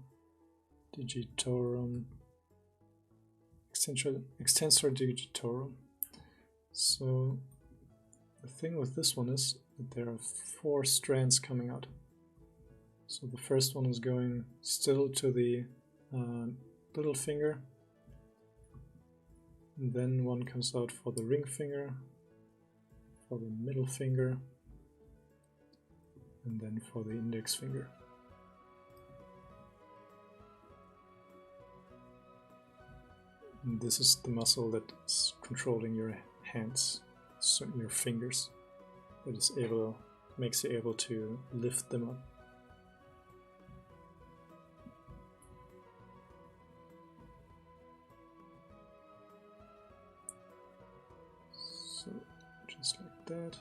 digitorum, extensor digitorum. So the thing with this one is that there are 4 strands coming out. So the first one is going still to the little finger, and then one comes out for the ring finger, for the middle finger, and then for the index finger. And this is the muscle that is controlling your hands, so your fingers, that is makes you able to lift them up. So just like that.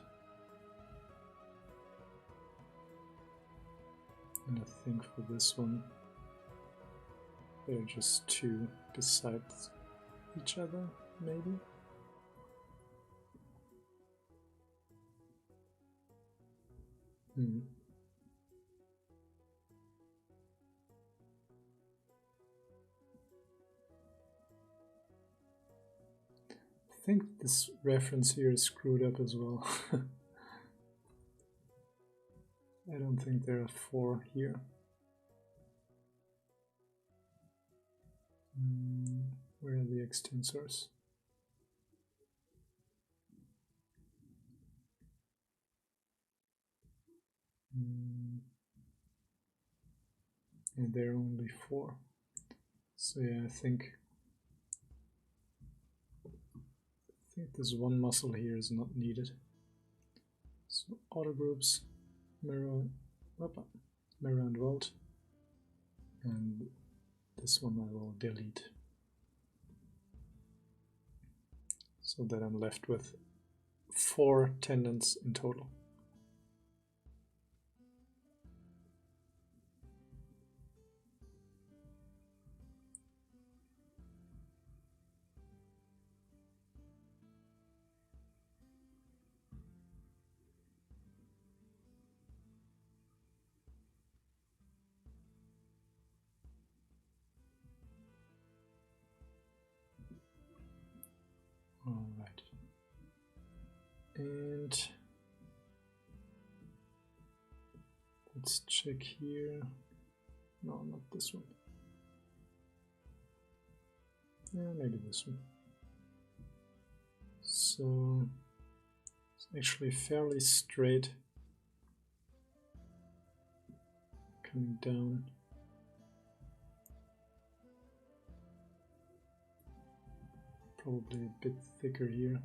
And I think for this one they're just two beside each other, maybe. I think this reference here is screwed up as well. I don't think there are 4 here. Where are the extensors? And there are only 4. So yeah, I think this one muscle here is not needed. So auto groups, mirror and weld, and this one I will delete, so that I'm left with 4 tendons in total. All right, and let's check here. No, not this one. Yeah, maybe this one. So it's actually fairly straight coming down. Probably a bit thicker here.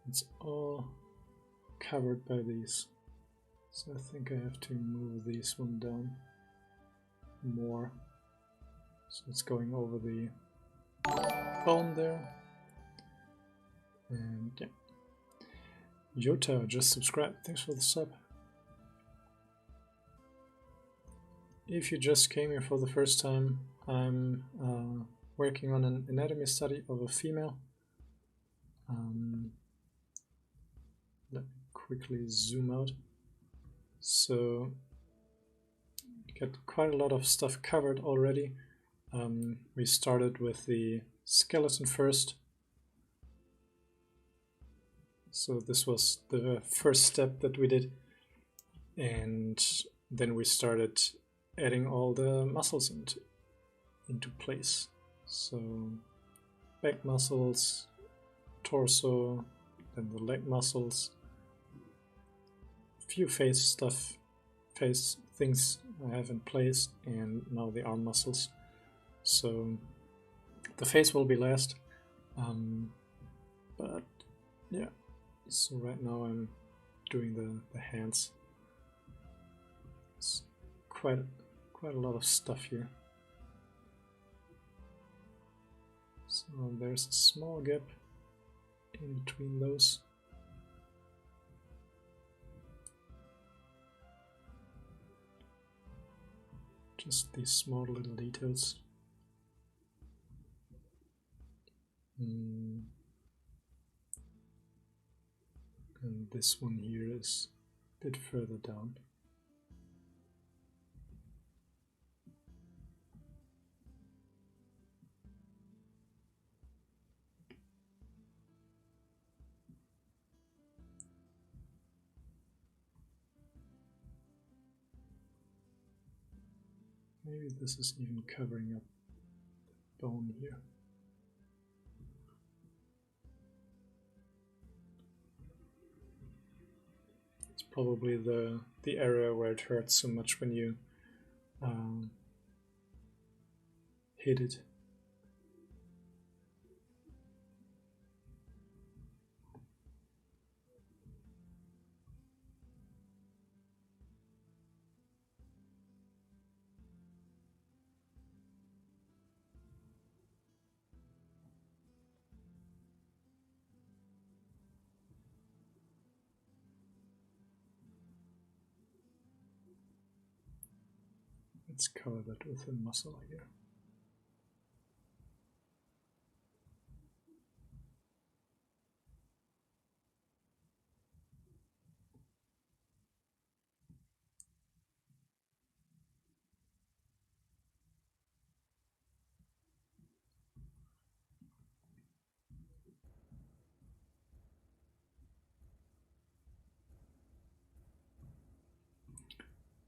It's all covered by these, so I think I have to move this one down more. So it's going over the bone there. And yeah. Yota just subscribed. Thanks for the sub. If you just came here for the first time, I'm working on an anatomy study of a female. Let me quickly zoom out. So you get quite a lot of stuff covered already. We started with the skeleton first. So this was the first step that we did. And then we started adding all the muscles into place. So back muscles, torso, then the leg muscles, few face things I have in place, and now the arm muscles. So the face will be last, but yeah. So right now I'm doing the hands. It's quite a lot of stuff here. So there's a small gap in between those. Just these small little details. And this one here is a bit further down. Maybe this is even covering up the bone here. It's probably the area where it hurts so much when you hit it. Let's cover that with a muscle here.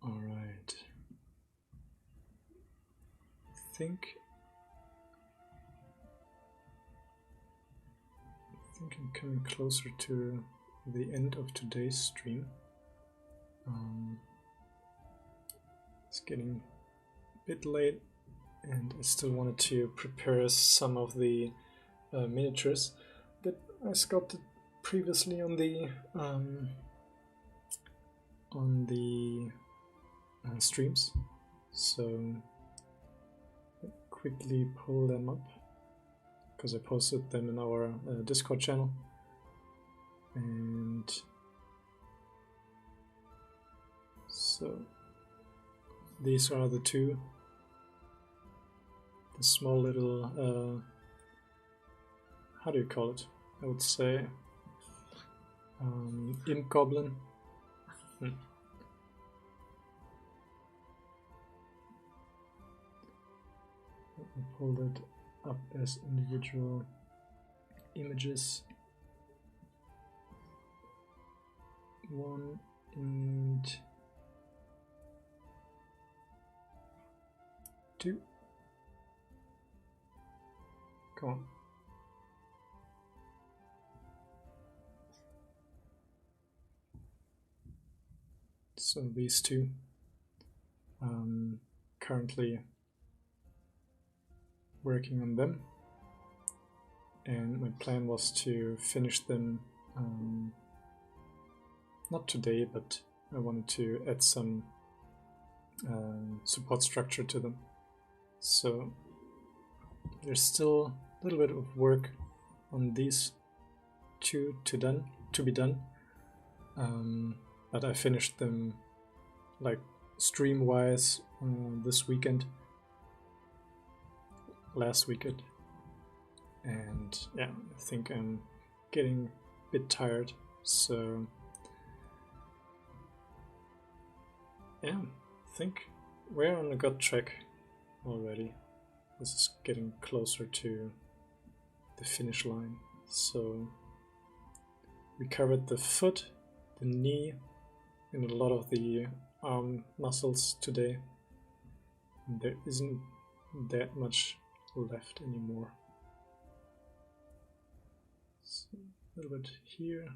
All right. I think I'm coming closer to the end of today's stream. It's getting a bit late, and I still wanted to prepare some of the miniatures that I sculpted previously on the streams. So quickly pull them up because I posted them in our Discord channel, and so these are the two, the small little how do you call it? I would say imp goblin. Let me pull that up as individual images. 1 and 2. Come on. So these two, currently working on them, and my plan was to finish them not today, but I wanted to add some support structure to them. So there's still a little bit of work on these two to be done, but I finished them like stream wise this weekend, last weekend, and yeah, I think I'm getting a bit tired, so yeah, I think we're on a good track already. This is getting closer to the finish line. So we covered the foot, the knee, and a lot of the arm muscles today. And there isn't that much left anymore. So a little bit here.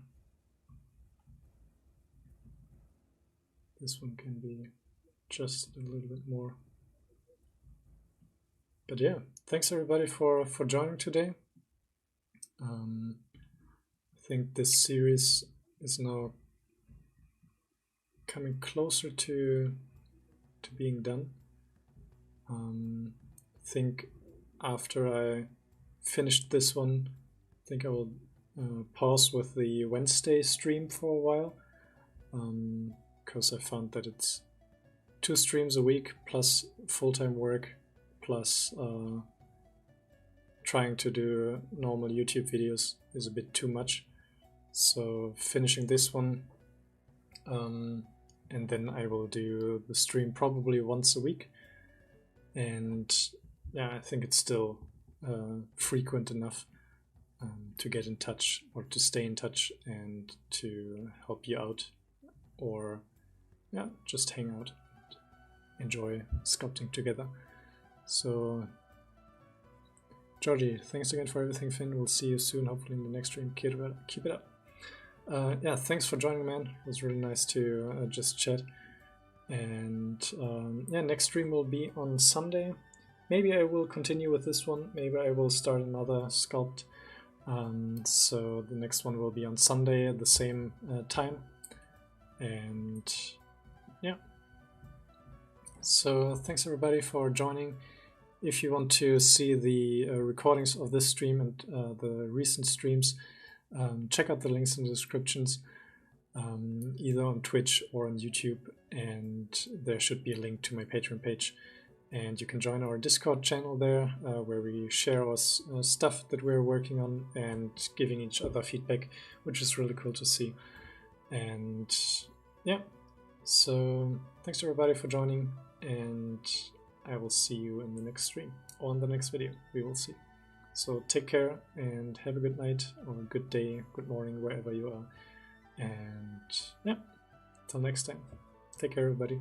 This one can be adjusted a little bit more. But yeah, thanks everybody for joining today. I think this series is now coming closer to being done. I think after I finished this one, I think I will pause with the Wednesday stream for a while, because I found that it's 2 streams a week plus full-time work plus trying to do normal YouTube videos is a bit too much. So finishing this one, and then I will do the stream probably once a week. And yeah, I think it's still frequent enough to get in touch or to stay in touch and to help you out, or yeah, just hang out, enjoy sculpting together. So Georgie, thanks again for everything, Finn. We'll see you soon, hopefully in the next stream. Keep it up. Yeah, thanks for joining, man. It was really nice to just chat. And yeah, next stream will be on Sunday. Maybe I will continue with this one. Maybe I will start another sculpt. So the next one will be on Sunday at the same time. And yeah. So thanks everybody for joining. If you want to see the recordings of this stream and the recent streams, check out the links in the descriptions, either on Twitch or on YouTube. and there should be a link to my Patreon page. And you can join our Discord channel there, where we share our stuff that we're working on and giving each other feedback, which is really cool to see. And yeah, so thanks everybody for joining, and I will see you in the next stream or in the next video. We will see. So take care and have a good night or a good day, good morning, wherever you are. And yeah, till next time. Take care, everybody.